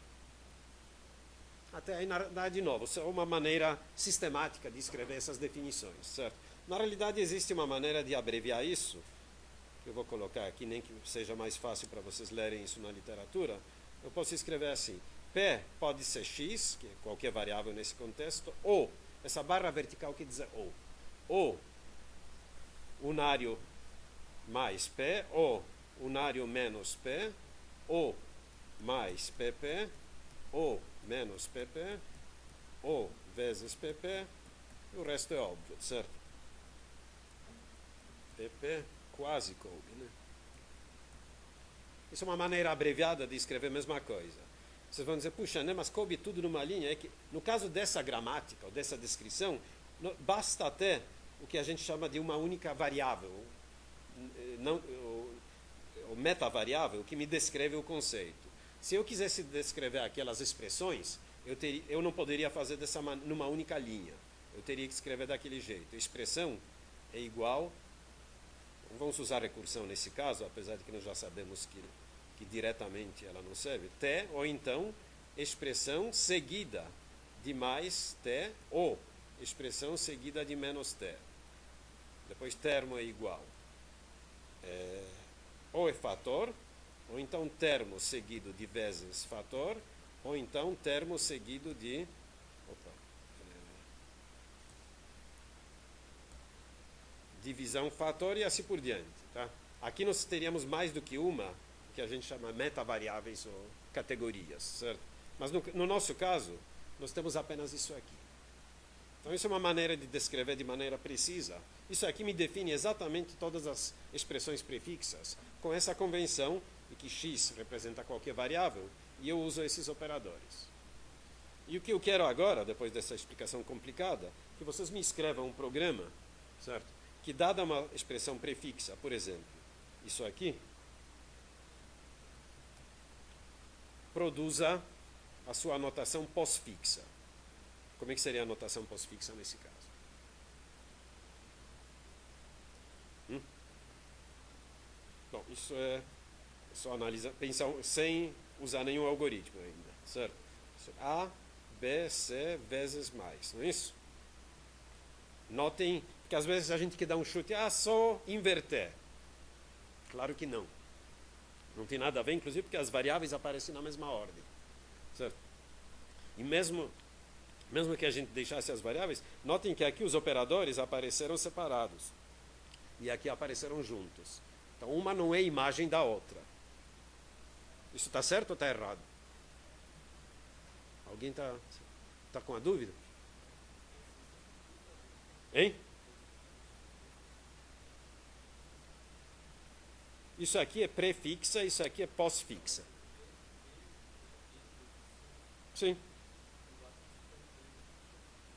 Até aí, de novo, é uma maneira sistemática de escrever essas definições, certo? Na realidade, existe uma maneira de abreviar isso, que eu vou colocar aqui, nem que seja mais fácil para vocês lerem isso na literatura. Eu posso escrever assim: P pode ser x, que é qualquer variável nesse contexto, ou, essa barra vertical quer dizer ou unário mais P, ou unário menos P, ou mais PP, ou menos PP, ou vezes PP, e o resto é óbvio, certo? PP quase coube, né? Isso é uma maneira abreviada de escrever a mesma coisa. Vocês vão dizer, puxa, né, mas coube tudo numa linha. É que, no caso dessa gramática, ou dessa descrição, basta até o que a gente chama de uma única variável, ou metavariável, que me descreve o conceito. Se eu quisesse descrever aquelas expressões, eu não poderia fazer numa única linha. Eu teria que escrever daquele jeito. Expressão é igual, vamos usar recursão nesse caso, apesar de que nós já sabemos que diretamente ela não serve, t, ou então expressão seguida de mais t, ou expressão seguida de menos t. Depois termo é igual. Ou é fator, ou então termo seguido de vezes fator, ou então termo seguido de divisão fator e assim por diante. Tá? Aqui nós teríamos mais do que uma, que a gente chama metavariáveis ou categorias, certo? Mas no nosso caso, nós temos apenas isso aqui. Então, isso é uma maneira de descrever de maneira precisa. Isso aqui me define exatamente todas as expressões prefixas, com essa convenção de que x representa qualquer variável, e eu uso esses operadores. E o que eu quero agora, depois dessa explicação complicada, que vocês me escrevam um programa, certo? Que dada uma expressão prefixa, por exemplo, isso aqui, produza a sua anotação pós-fixa. Como é que seria a anotação pós-fixa nesse caso? Bom, isso é só analisar, pensar sem usar nenhum algoritmo ainda, certo? A, B, C vezes mais, não é isso? Notem que às vezes a gente quer dar um chute, só inverter. Claro que não. Não tem nada a ver, inclusive, porque as variáveis aparecem na mesma ordem, certo? E mesmo que a gente deixasse as variáveis, notem que aqui os operadores apareceram separados. E aqui apareceram juntos. Então, uma não é imagem da outra. Isso está certo ou está errado? Alguém está com a dúvida? Hein? Isso aqui é prefixa, isso aqui é pós-fixa. Sim.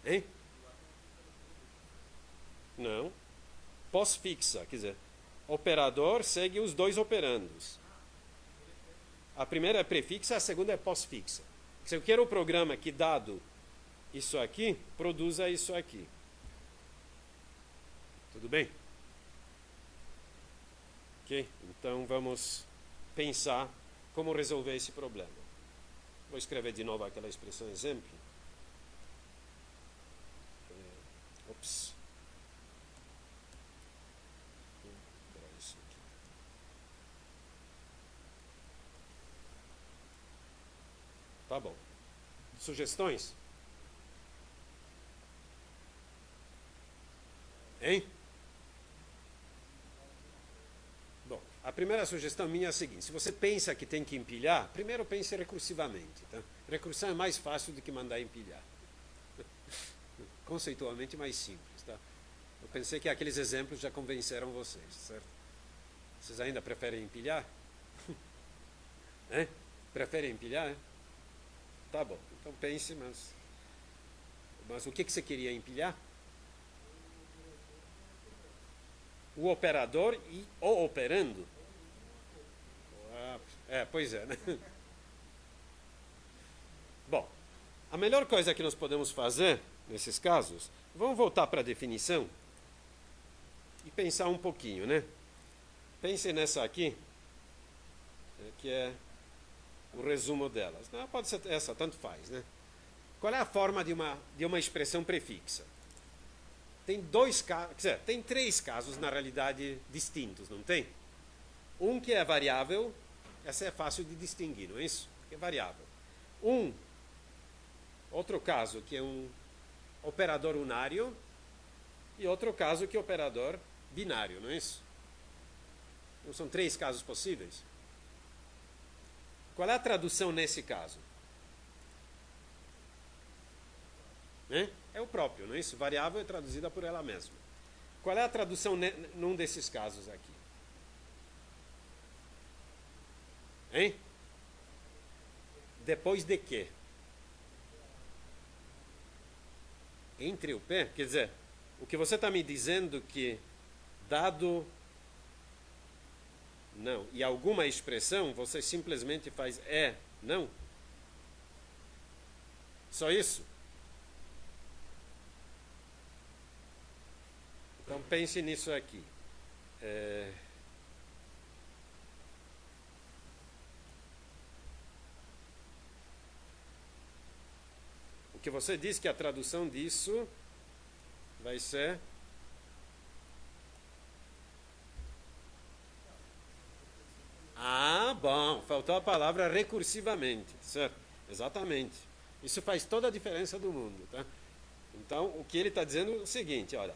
Hein? Não. Pós-fixa, quer dizer, operador segue os dois operandos. A primeira é prefixa, a segunda é pós-fixa. Se eu quero o programa que, dado isso aqui, produza isso aqui. Tudo bem? Ok? Então vamos pensar como resolver esse problema. Vou escrever de novo aquela expressão exemplo. Ops. Tá bom. Sugestões? Hein? Bom, a primeira sugestão minha é a seguinte: se você pensa que tem que empilhar, primeiro pense recursivamente. Tá? Recursão é mais fácil do que mandar empilhar. Conceitualmente mais simples. Tá? Eu pensei que aqueles exemplos já convenceram vocês, certo? Vocês ainda preferem empilhar? Preferem empilhar? Hein? Tá bom, então pense, mas o que você queria empilhar? O operador e o operando? Pois é, né? Bom, a melhor coisa que nós podemos fazer nesses casos, vamos voltar para a definição e pensar um pouquinho, né? Pensem nessa aqui, que é o resumo delas. Não, pode ser essa, tanto faz, né? Qual é a forma de uma expressão prefixa? Tem dois casos, quer dizer, tem três casos, na realidade, distintos, não tem? Um que é variável, essa é fácil de distinguir, não é isso? Que é variável. Outro caso que é um operador unário, e outro caso que é operador binário, não é isso? Então, são três casos possíveis. Qual é a tradução nesse caso? É o próprio, não é isso? Variável é traduzida por ela mesma. Qual é a tradução num desses casos aqui? Depois de quê? Entre o P? Quer dizer, o que você está me dizendo que, dado não e alguma expressão, você simplesmente faz não? Só isso? Então pense nisso aqui. O que você diz que a tradução disso vai ser... Bom, faltou a palavra recursivamente, certo? Exatamente. Isso faz toda a diferença do mundo, tá? Então, o que ele está dizendo é o seguinte, olha,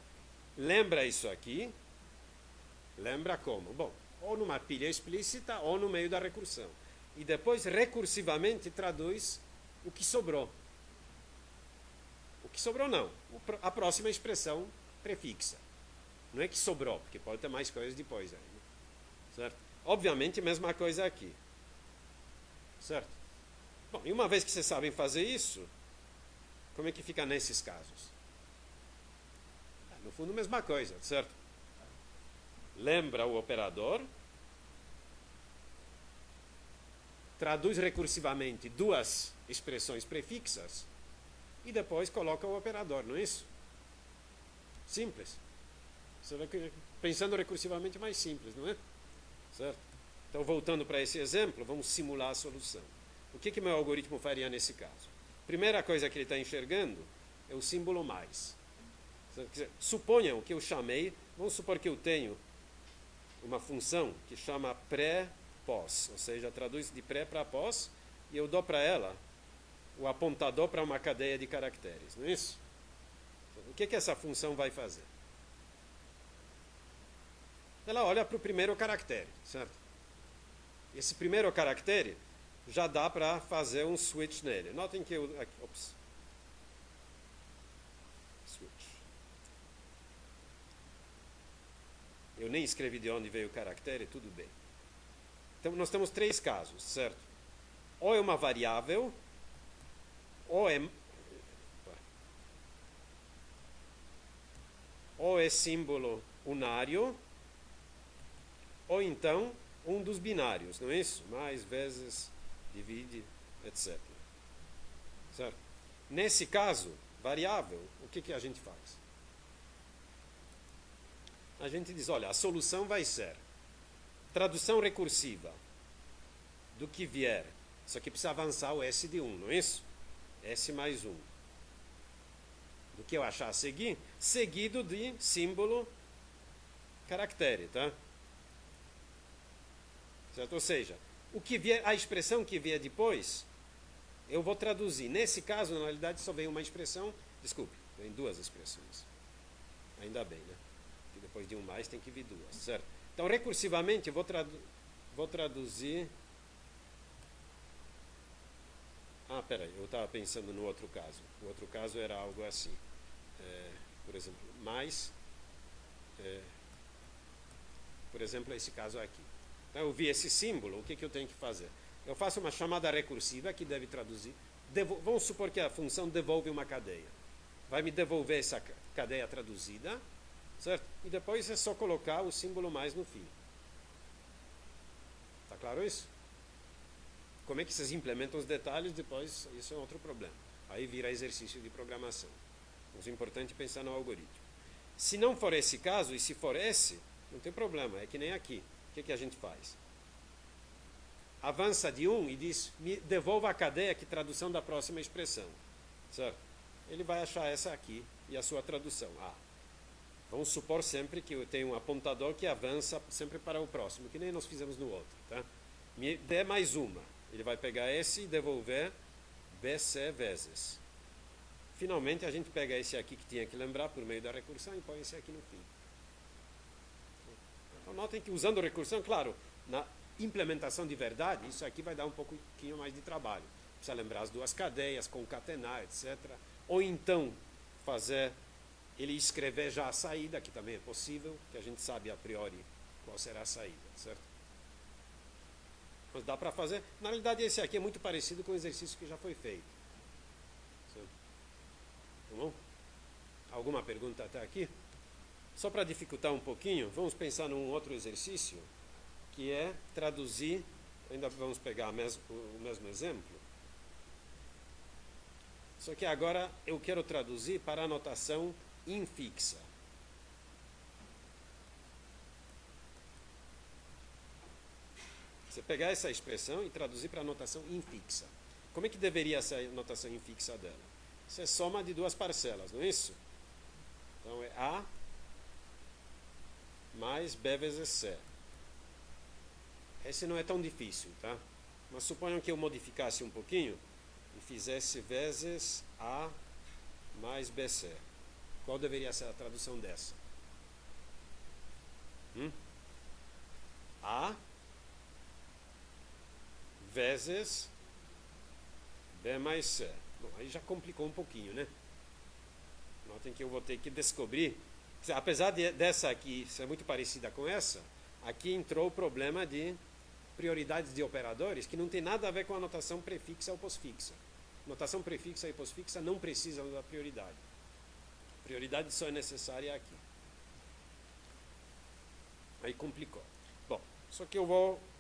lembra isso aqui, lembra como? Bom, ou numa pilha explícita ou no meio da recursão. E depois, recursivamente, traduz o que sobrou. O que sobrou não. A próxima expressão prefixa. Não é que sobrou, porque pode ter mais coisas depois ainda. Certo? Obviamente, mesma coisa aqui. Certo? Bom, e uma vez que vocês sabem fazer isso, como é que fica nesses casos? No fundo, mesma coisa, certo? Lembra o operador, traduz recursivamente duas expressões prefixas e depois coloca o operador, não é isso? Simples. Você vai pensando recursivamente é mais simples, não é? Certo? Então, voltando para esse exemplo, vamos simular a solução. O que meu algoritmo faria nesse caso? Primeira coisa que ele está enxergando é o símbolo mais. Suponham que eu chamei, vamos supor que eu tenho uma função que chama pré-pós, ou seja, traduz de pré para pós, e eu dou para ela o apontador para uma cadeia de caracteres, não é isso? O que essa função vai fazer? Ela olha para o primeiro caractere, certo? Esse primeiro caractere já dá para fazer um switch nele. Notem que eu... Ops. Switch. Eu nem escrevi de onde veio o caractere, tudo bem. Então, nós temos três casos, certo? Ou é uma variável, ou é símbolo unário, ou então um dos binários, não é isso? Mais vezes, divide, etc. Certo? Nesse caso, variável, o que a gente faz? A gente diz, olha, a solução vai ser tradução recursiva do que vier. Só que precisa avançar o S de 1, não é isso? S mais 1. Do que eu achar a seguir, seguido de símbolo caractere, tá? Certo? Ou seja, o que vier, a expressão que vier depois, eu vou traduzir. Nesse caso, na realidade, só vem uma expressão, desculpe, vem duas expressões. Ainda bem, né? Porque depois de um mais tem que vir duas, certo? Então, recursivamente, eu vou traduzir... Ah, peraí, eu estava pensando no outro caso. O outro caso era algo assim. Por exemplo, mais... por exemplo, esse caso aqui. Então, eu vi esse símbolo, o que eu tenho que fazer? Eu faço uma chamada recursiva que deve traduzir. Vamos supor que a função devolve uma cadeia. Vai me devolver essa cadeia traduzida, certo? E depois é só colocar o símbolo mais no fim. Está claro isso? Como é que vocês implementam os detalhes, depois isso é outro problema. Aí vira exercício de programação. Mas o importante é pensar no algoritmo. Se não for esse caso, e se for esse, não tem problema, é que nem aqui. O que a gente faz? Avança de 1 e diz, me devolva a cadeia que tradução da próxima expressão. Certo? Ele vai achar essa aqui e a sua tradução. Vamos supor sempre que eu tenho um apontador que avança sempre para o próximo, que nem nós fizemos no outro. Tá? Me dê mais uma. Ele vai pegar esse e devolver BC vezes. Finalmente, a gente pega esse aqui que tinha que lembrar por meio da recursão e põe esse aqui no fim. Então, notem que usando recursão, claro, na implementação de verdade, isso aqui vai dar um pouquinho mais de trabalho. Precisa lembrar as duas cadeias, concatenar, etc. Ou então, fazer ele escrever já a saída, que também é possível, que a gente sabe a priori qual será a saída, certo? Mas dá para fazer. Na realidade, esse aqui é muito parecido com o exercício que já foi feito. Certo? Tá bom? Alguma pergunta até aqui? Só para dificultar um pouquinho, vamos pensar num outro exercício, que é traduzir, ainda vamos pegar o mesmo exemplo, só que agora eu quero traduzir para a notação infixa. Você pegar essa expressão e traduzir para a notação infixa. Como é que deveria ser a notação infixa dela? Isso é soma de duas parcelas, não é isso? Então é A mais B vezes C. Esse não é tão difícil, tá? Mas suponham que eu modificasse um pouquinho e fizesse vezes A mais BC. Qual deveria ser a tradução dessa? A vezes B mais C. Bom, aí já complicou um pouquinho, né? Notem que eu vou ter que descobrir. Apesar dessa aqui ser muito parecida com essa, aqui entrou o problema de prioridades de operadores que não tem nada a ver com a notação prefixa ou pós-fixa. Notação prefixa e pós-fixa não precisam da prioridade. Prioridade só é necessária aqui. Aí complicou. Bom, só que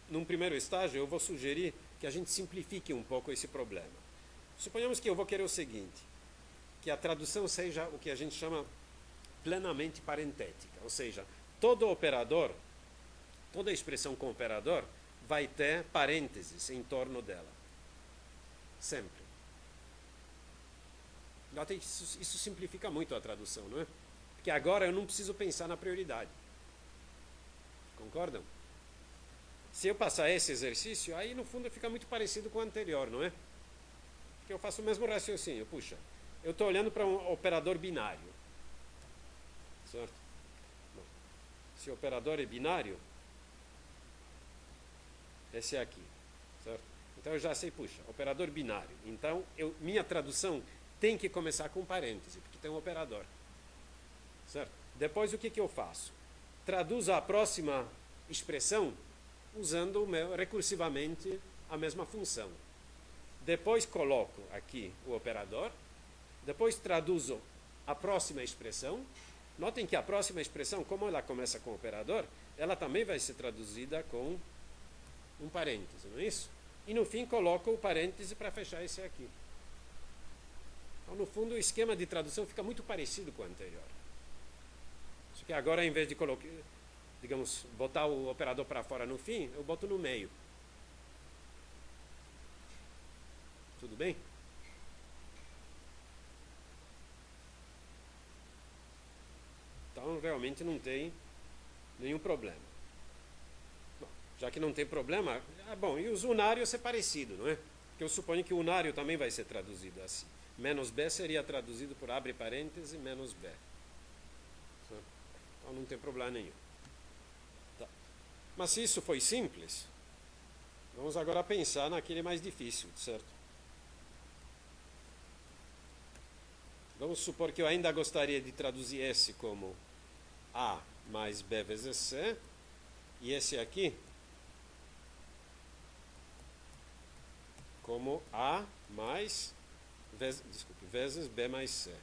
num primeiro estágio, eu vou sugerir que a gente simplifique um pouco esse problema. Suponhamos que eu vou querer o seguinte, que a tradução seja o que a gente chama plenamente parentética, ou seja, todo operador, toda expressão com operador vai ter parênteses em torno dela. Sempre. Isso simplifica muito a tradução, não é? Porque agora eu não preciso pensar na prioridade. Concordam? Se eu passar esse exercício, aí no fundo fica muito parecido com o anterior, não é? Porque eu faço o mesmo raciocínio. Puxa, eu estou olhando para um operador binário. Certo? Bom, se o operador é binário, esse é aqui. Certo? Então eu já sei, puxa, operador binário. Então minha tradução tem que começar com parêntese, porque tem um operador. Certo? Depois o que eu faço? Traduzo a próxima expressão usando recursivamente a mesma função. Depois coloco aqui o operador, depois traduzo a próxima expressão. Notem que a próxima expressão, como ela começa com o operador, ela também vai ser traduzida com um parêntese, não é isso? E no fim coloco o parêntese para fechar esse aqui. Então, no fundo, o esquema de tradução fica muito parecido com o anterior. Só que agora, em vez de colocar, digamos, botar o operador para fora no fim, eu boto no meio. Tudo bem? Então, realmente não tem nenhum problema. Bom, já que não tem problema, bom, e os unários é parecido, não é? Porque eu suponho que o unário também vai ser traduzido assim. Menos B seria traduzido por abre parêntese menos B. Então não tem problema nenhum. Tá. Mas se isso foi simples, vamos agora pensar naquele mais difícil, certo? Vamos supor que eu ainda gostaria de traduzir esse como A mais B vezes C, e esse aqui como A mais vezes B mais C.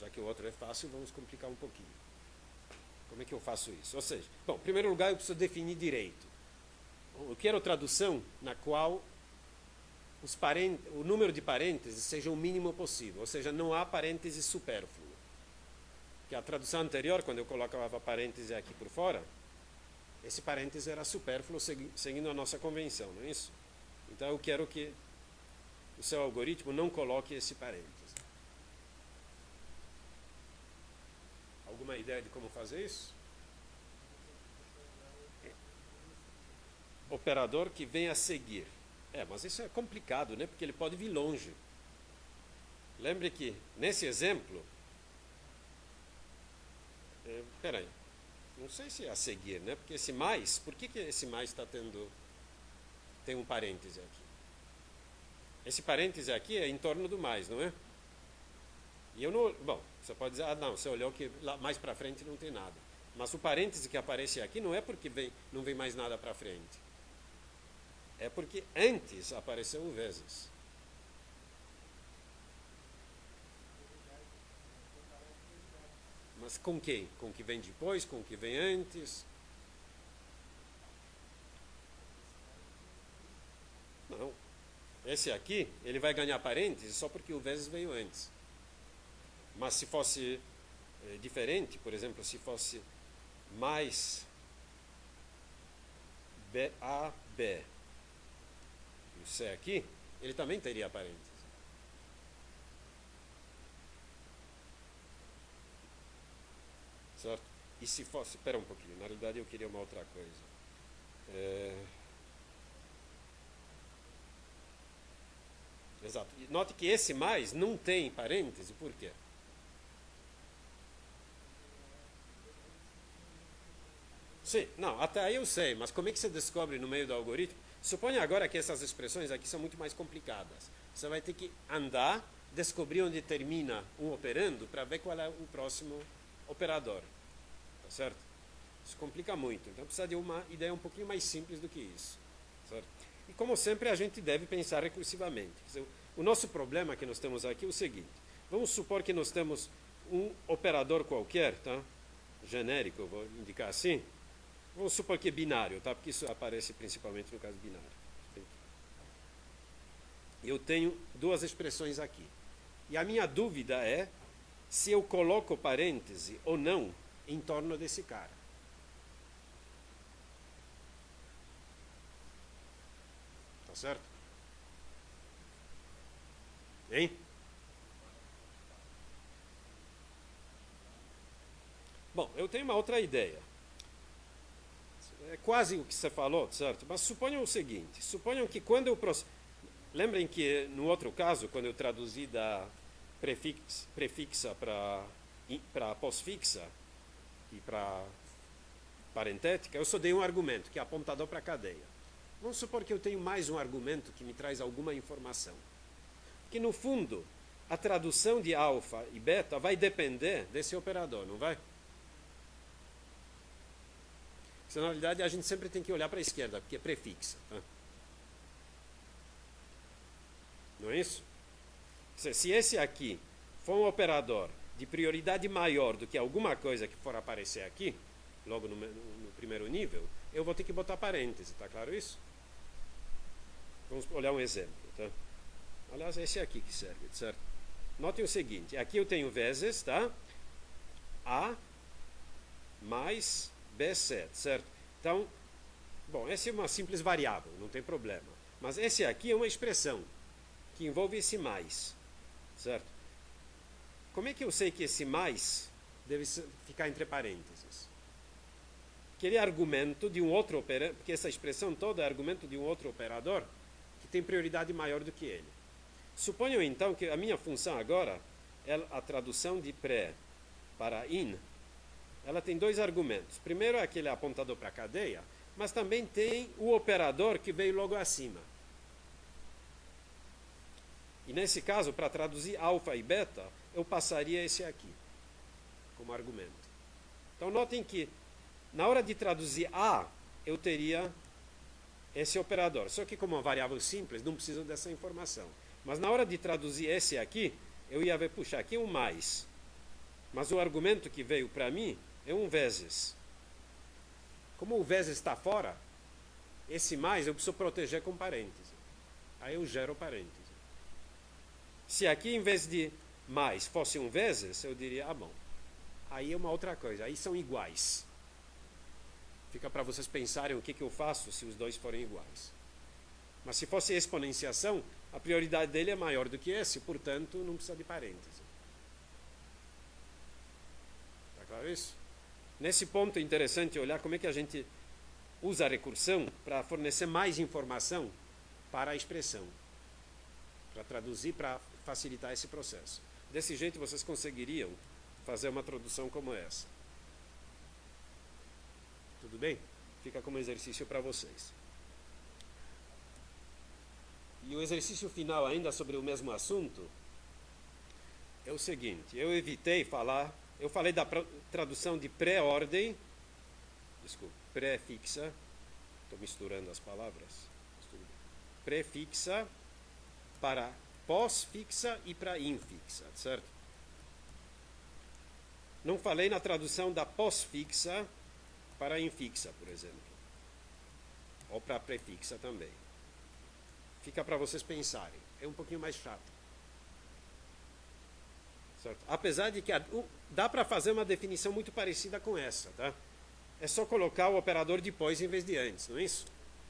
Já que o outro é fácil, vamos complicar um pouquinho. Como é que eu faço isso? Ou seja, bom, em primeiro lugar eu preciso definir direito. Eu quero tradução na qual o número de parênteses seja o mínimo possível, ou seja, não há parêntese supérfluo. Porque a tradução anterior, quando eu colocava parêntese aqui por fora, esse parêntese era supérfluo seguindo a nossa convenção, não é isso? Então eu quero que o seu algoritmo não coloque esse parêntese. Alguma ideia de como fazer isso? Operador que vem a seguir. Mas isso é complicado, né? Porque ele pode vir longe. Lembre que, nesse exemplo... Peraí. Não sei se é a seguir, né? Porque esse mais... Por que esse mais está tendo... Tem um parêntese aqui? Esse parêntese aqui é em torno do mais, não é? E eu não... Bom, você pode dizer... não, você olhou que lá mais para frente não tem nada. Mas o parêntese que aparece aqui não é porque não vem mais nada para frente. É porque antes apareceu o vezes. Mas com quem? Com o que vem depois? Com o que vem antes? Não. Esse aqui, ele vai ganhar parênteses só porque o vezes veio antes. Mas se fosse diferente, por exemplo, se fosse mais BAB, o C aqui, ele também teria parênteses. Certo? E se fosse... Espera um pouquinho, na realidade eu queria uma outra coisa. Exato. E note que esse mais não tem parêntese, por quê? Sim, não, até aí eu sei, mas como é que você descobre no meio do algoritmo? Suponha agora que essas expressões aqui são muito mais complicadas. Você vai ter que andar descobrir onde termina um operando para ver qual é o próximo operador. Tá certo? Isso complica muito. Então precisa de uma ideia um pouquinho mais simples do que isso. Certo? E como sempre a gente deve pensar recursivamente. Quer dizer, o nosso problema que nós temos aqui é o seguinte. Vamos supor que nós temos um operador qualquer, tá? Genérico, eu vou indicar assim. Vamos supor que é binário, tá? Porque isso aparece principalmente no caso binário. Eu tenho duas expressões aqui. E a minha dúvida é se eu coloco parêntese ou não em torno desse cara. Tá certo? Hein? Bom, eu tenho uma outra ideia. É quase o que você falou, certo? Mas suponham o seguinte, suponham que quando eu... Lembrem que no outro caso, quando eu traduzi da prefixa para pós-fixa e para parentética, eu só dei um argumento, que é apontador para a cadeia. Vamos supor que eu tenho mais um argumento que me traz alguma informação. Que no fundo, a tradução de alfa e beta vai depender desse operador, não vai? Porque, na realidade, a gente sempre tem que olhar para a esquerda, porque é prefixa. Tá? Não é isso? Se esse aqui for um operador de prioridade maior do que alguma coisa que for aparecer aqui, logo no primeiro nível, eu vou ter que botar parêntese, está claro isso? Vamos olhar um exemplo. Tá? Aliás, esse aqui que serve, certo? Notem o seguinte, aqui eu tenho vezes, tá? A mais B7, certo? Então, bom, essa é uma simples variável, não tem problema. Mas esse aqui é uma expressão que envolve esse mais, certo? Como é que eu sei que esse mais deve ficar entre parênteses? Aquele argumento de um outro operador, porque essa expressão toda é argumento de um outro operador que tem prioridade maior do que ele. Suponham então que a minha função agora é a tradução de pré para in. Ela tem dois argumentos. Primeiro é aquele apontador para a cadeia, mas também tem o operador que veio logo acima. E nesse caso, para traduzir alfa e beta, eu passaria esse aqui como argumento. Então notem que na hora de traduzir A, eu teria esse operador. Só que como uma variável simples, não preciso dessa informação. Mas na hora de traduzir esse aqui, eu ia ver, puxa, aqui é um mais. Mas o argumento que veio para mim é um vezes. Como o vezes está fora, esse mais eu preciso proteger com parêntese. Aí eu gero parêntese. Se aqui, em vez de mais, fosse um vezes, eu diria, bom, aí é uma outra coisa, aí são iguais. Fica para vocês pensarem o que eu faço se os dois forem iguais. Mas se fosse exponenciação, a prioridade dele é maior do que esse, portanto, não precisa de parêntese. Está claro isso? Nesse ponto é interessante olhar como é que a gente usa a recursão para fornecer mais informação para a expressão. Para traduzir, para facilitar esse processo. Desse jeito vocês conseguiriam fazer uma tradução como essa. Tudo bem? Fica como exercício para vocês. E o exercício final ainda sobre o mesmo assunto é o seguinte, eu evitei falar, eu falei da tradução de pré-ordem, desculpa, pré-fixa, estou misturando as palavras, pré-fixa para pós-fixa e para infixa, certo? Não falei na tradução da pós-fixa para infixa, por exemplo, ou para prefixa também. Fica para vocês pensarem. É um pouquinho mais chato. Certo? Apesar de que dá para fazer uma definição muito parecida com essa. Tá? É só colocar o operador depois em vez de antes, não é isso?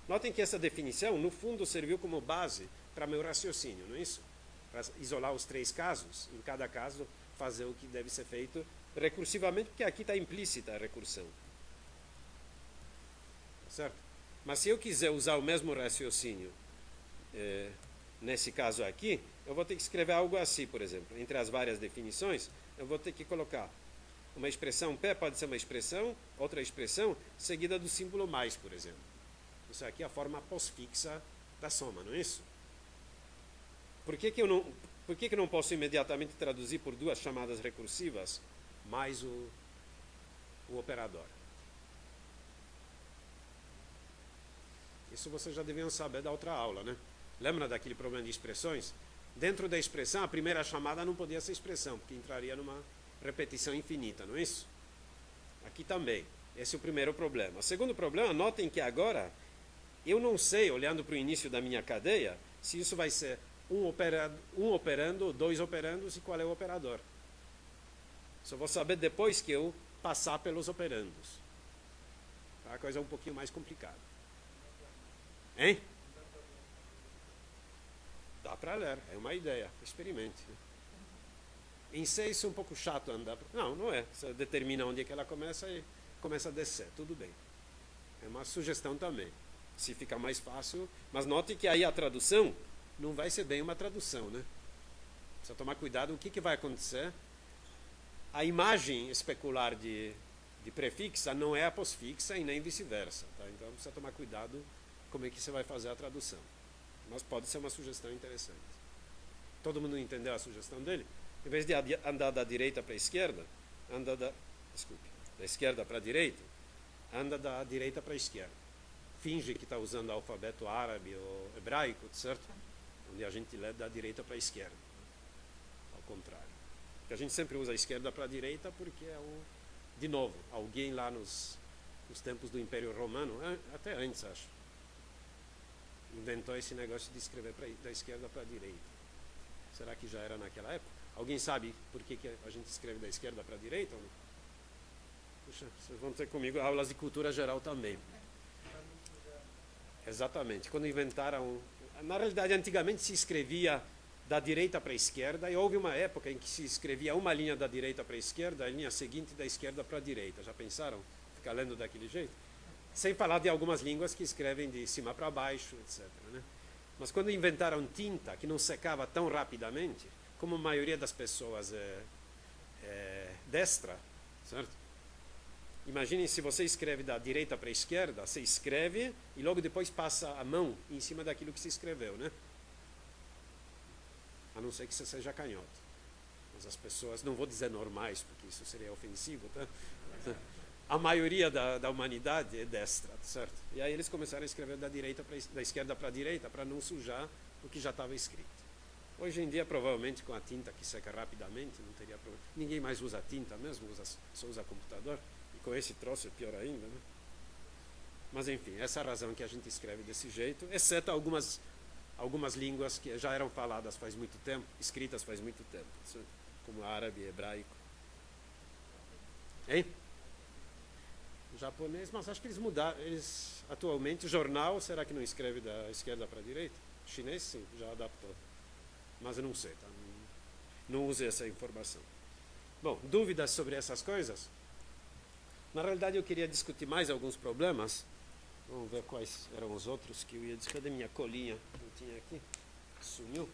Notem que essa definição, no fundo, serviu como base para meu raciocínio, não é isso? Para isolar os três casos, em cada caso, fazer o que deve ser feito recursivamente, porque aqui está implícita a recursão. Certo? Mas se eu quiser usar o mesmo raciocínio nesse caso aqui, eu vou ter que escrever algo assim, por exemplo. Entre as várias definições, eu vou ter que colocar uma expressão P, pode ser uma expressão, outra expressão, seguida do símbolo mais, por exemplo. Isso aqui é a forma pós-fixa da soma, não é isso? Por que eu não... Por que não posso imediatamente traduzir por duas chamadas recursivas mais o operador? Isso vocês já deviam saber da outra aula, né? Lembra daquele problema de expressões? Dentro da expressão, a primeira chamada não podia ser expressão, porque entraria numa repetição infinita, não é isso? Aqui também. Esse é o primeiro problema. O segundo problema, notem que agora eu não sei, olhando para o início da minha cadeia, se isso vai ser um operando, dois operandos e qual é o operador. Só vou saber depois que eu passar pelos operandos. A coisa é um pouquinho mais complicada. Hein? Dá para ler, é uma ideia, experimente. Em C isso é um pouco chato andar. Não, não é. Você determina onde é que ela começa e começa a descer, tudo bem. É uma sugestão também. Se fica mais fácil. Mas note que aí a tradução não vai ser bem uma tradução, né? Precisa tomar cuidado, o que vai acontecer? A imagem especular de prefixa não é a pós-fixa e nem vice-versa, tá? Então precisa tomar cuidado como é que você vai fazer a tradução. Mas pode ser uma sugestão interessante. Todo mundo entendeu a sugestão dele? Em vez de andar da direita para a esquerda, anda da esquerda para a direita, anda da direita para a esquerda. Finge que está usando o alfabeto árabe ou hebraico, certo? Onde a gente lê da direita para a esquerda. Ao contrário. Porque a gente sempre usa a esquerda para a direita porque é de novo, alguém lá nos tempos do Império Romano, até antes acho, inventou esse negócio de escrever da esquerda para a direita. Será que já era naquela época? Alguém sabe por que a gente escreve da esquerda para a direita ou não? Puxa, vocês vão ter comigo aulas de cultura geral também. Exatamente. Quando inventaram... Na realidade, antigamente se escrevia da direita para a esquerda e houve uma época em que se escrevia uma linha da direita para a esquerda, a linha seguinte da esquerda para a direita. Já pensaram? Ficar lendo daquele jeito? Sem falar de algumas línguas que escrevem de cima para baixo, etc. Né? Mas quando inventaram tinta, que não secava tão rapidamente, como a maioria das pessoas é destra, certo? Imaginem se você escreve da direita para a esquerda, você escreve e logo depois passa a mão em cima daquilo que você escreveu, né? A não ser que você seja canhoto. Mas as pessoas, não vou dizer normais, porque isso seria ofensivo, tá? A maioria da humanidade é destra, certo? E aí eles começaram a escrever da esquerda para a direita para não sujar o que já estava escrito. Hoje em dia, provavelmente, com a tinta que seca rapidamente, não teria problema. Ninguém mais usa tinta mesmo, só usa computador. E com esse troço é pior ainda, né? Mas, enfim, essa é a razão que a gente escreve desse jeito, exceto algumas línguas que já eram faladas faz muito tempo, escritas faz muito tempo, certo? Como árabe e hebraico. Hein? Japonês, mas acho que eles mudaram. Atualmente, o jornal, será que não escreve da esquerda para a direita? Chinês, sim, já adaptou. Mas eu não sei, tá? Não use essa informação. Bom, dúvidas sobre essas coisas? Na realidade, eu queria discutir mais alguns problemas. Vamos ver quais eram os outros que eu ia discutir. Cadê minha colinha que eu tinha aqui? Sumiu.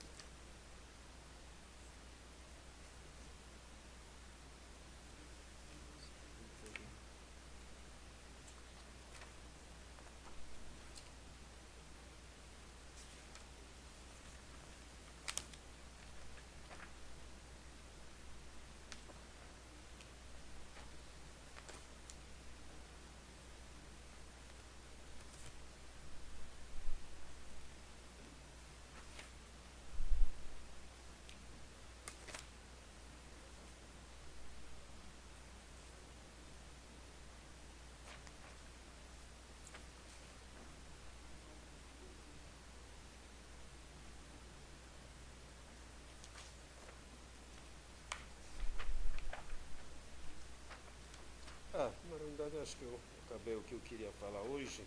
Na realidade, acho que eu acabei o que eu queria falar hoje.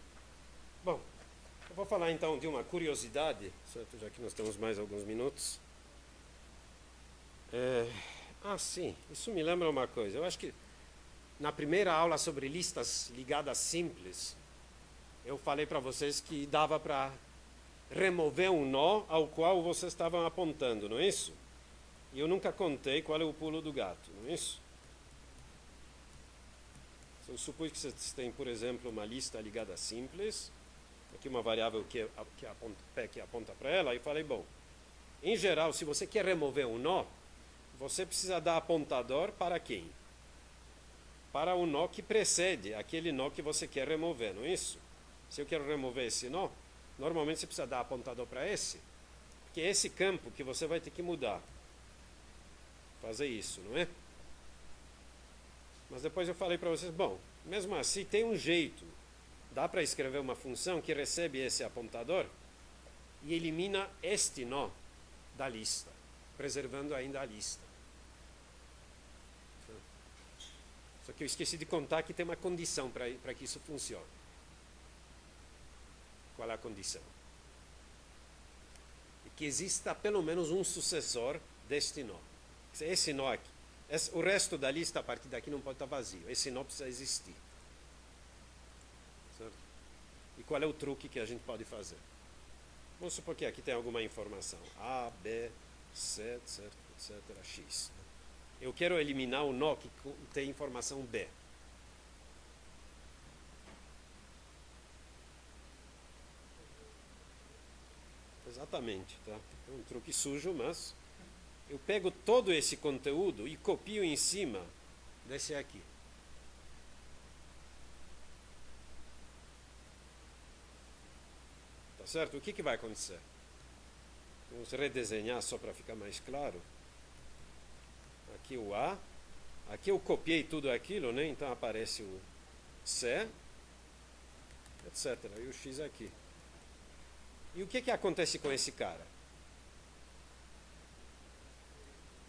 Bom, eu vou falar então de uma curiosidade, certo? Já que nós temos mais alguns minutos. Sim, isso me lembra uma coisa. Eu acho que na primeira aula sobre listas ligadas simples, eu falei para vocês que dava para remover um nó ao qual vocês estavam apontando, não é isso? E eu nunca contei qual é o pulo do gato, não é isso? Eu supus que vocês têm, por exemplo, uma lista ligada simples, aqui uma variável que aponta para ela, e falei, bom, Em geral, se você quer remover um nó, você precisa dar apontador para quem? Para o nó que precede aquele nó que você quer remover, não é isso? Se eu quero remover esse nó, normalmente você precisa dar apontador para esse, porque é esse campo que você vai ter que mudar. Fazer isso, não é? Mas depois eu falei para vocês, bom, mesmo assim tem um jeito. Dá para escrever uma função que recebe esse apontador e elimina este nó da lista, preservando ainda a lista. Só que eu esqueci de contar que tem uma condição para que isso funcione. Qual é a condição? É que exista pelo menos um sucessor deste nó. Esse nó aqui. O resto da lista, a partir daqui, não pode estar vazio. Esse nó precisa existir. Certo? E qual é o truque que a gente pode fazer? Vamos supor que aqui tem alguma informação. A, B, C, etc, etc, X. Eu quero eliminar o nó que tem informação B. Exatamente. Tá? É um truque sujo, mas eu pego todo esse conteúdo e copio em cima desse aqui. Tá certo? O que vai acontecer? Vamos redesenhar só para ficar mais claro. Aqui o A. Aqui eu copiei tudo aquilo, né? Então aparece o C, etc. E o X aqui. E o que acontece com esse cara?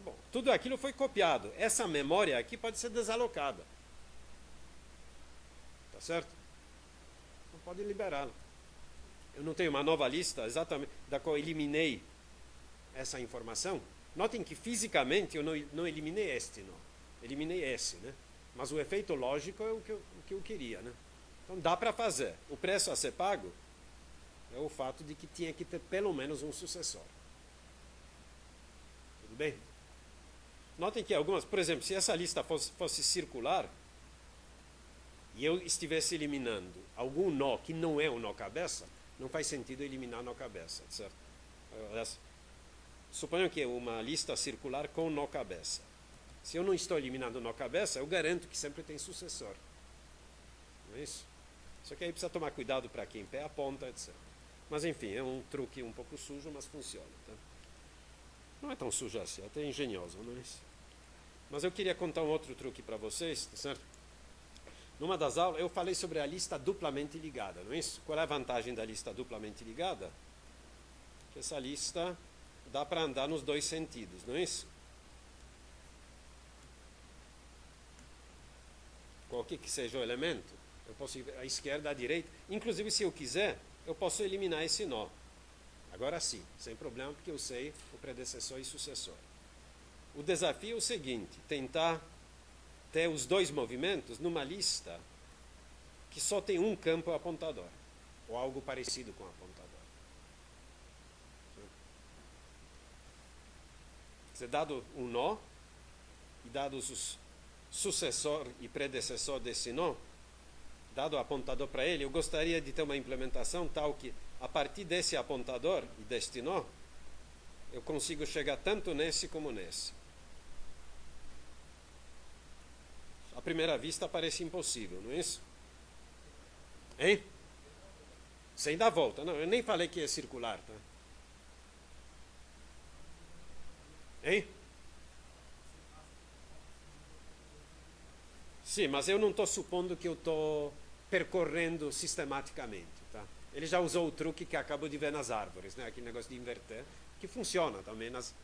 Bom, tudo aquilo foi copiado. Essa memória aqui pode ser desalocada. Tá certo? Não pode liberá-la. Eu não tenho uma nova lista exatamente da qual eliminei essa informação. Notem que fisicamente eu não eliminei este nó. Eliminei esse, né? Mas o efeito lógico é o que eu queria, né? Então dá para fazer. O preço a ser pago é o fato de que tinha que ter pelo menos um sucessor. Tudo bem? Notem que algumas, por exemplo, se essa lista fosse circular e eu estivesse eliminando algum nó que não é um nó cabeça, não faz sentido eliminar nó cabeça, certo? Suponham que é uma lista circular com nó cabeça. Se eu não estou eliminando nó cabeça, eu garanto que sempre tem sucessor. Não é isso? Só que aí precisa tomar cuidado para quem pé aponta, etc. Mas enfim, é um truque um pouco sujo, mas funciona. Tá? Não é tão sujo assim, é até engenhoso, não é isso? Mas eu queria contar um outro truque para vocês, tá certo? Numa das aulas eu falei sobre a lista duplamente ligada, não é isso? Qual é a vantagem da lista duplamente ligada? Que essa lista dá para andar nos dois sentidos, não é isso? Qualquer que seja o elemento, eu posso ir à esquerda, à direita, inclusive se eu quiser, eu posso eliminar esse nó. Agora sim, sem problema, porque eu sei o predecessor e sucessor. O desafio é o seguinte, tentar ter os dois movimentos numa lista que só tem um campo apontador, ou algo parecido com apontador. Se dado um nó, e dados os sucessor e predecessor desse nó, dado o apontador para ele, eu gostaria de ter uma implementação tal que, a partir desse apontador e deste nó, eu consigo chegar tanto nesse como nesse. À primeira vista parece impossível, não é isso? Hein? Sem dar volta. Não, eu nem falei que é circular, tá? Hein? Sim, mas eu não estou supondo que eu estou percorrendo sistematicamente, tá? Ele já usou o truque que acabou de ver nas árvores, né? Aquele negócio de inverter, que funciona também nas...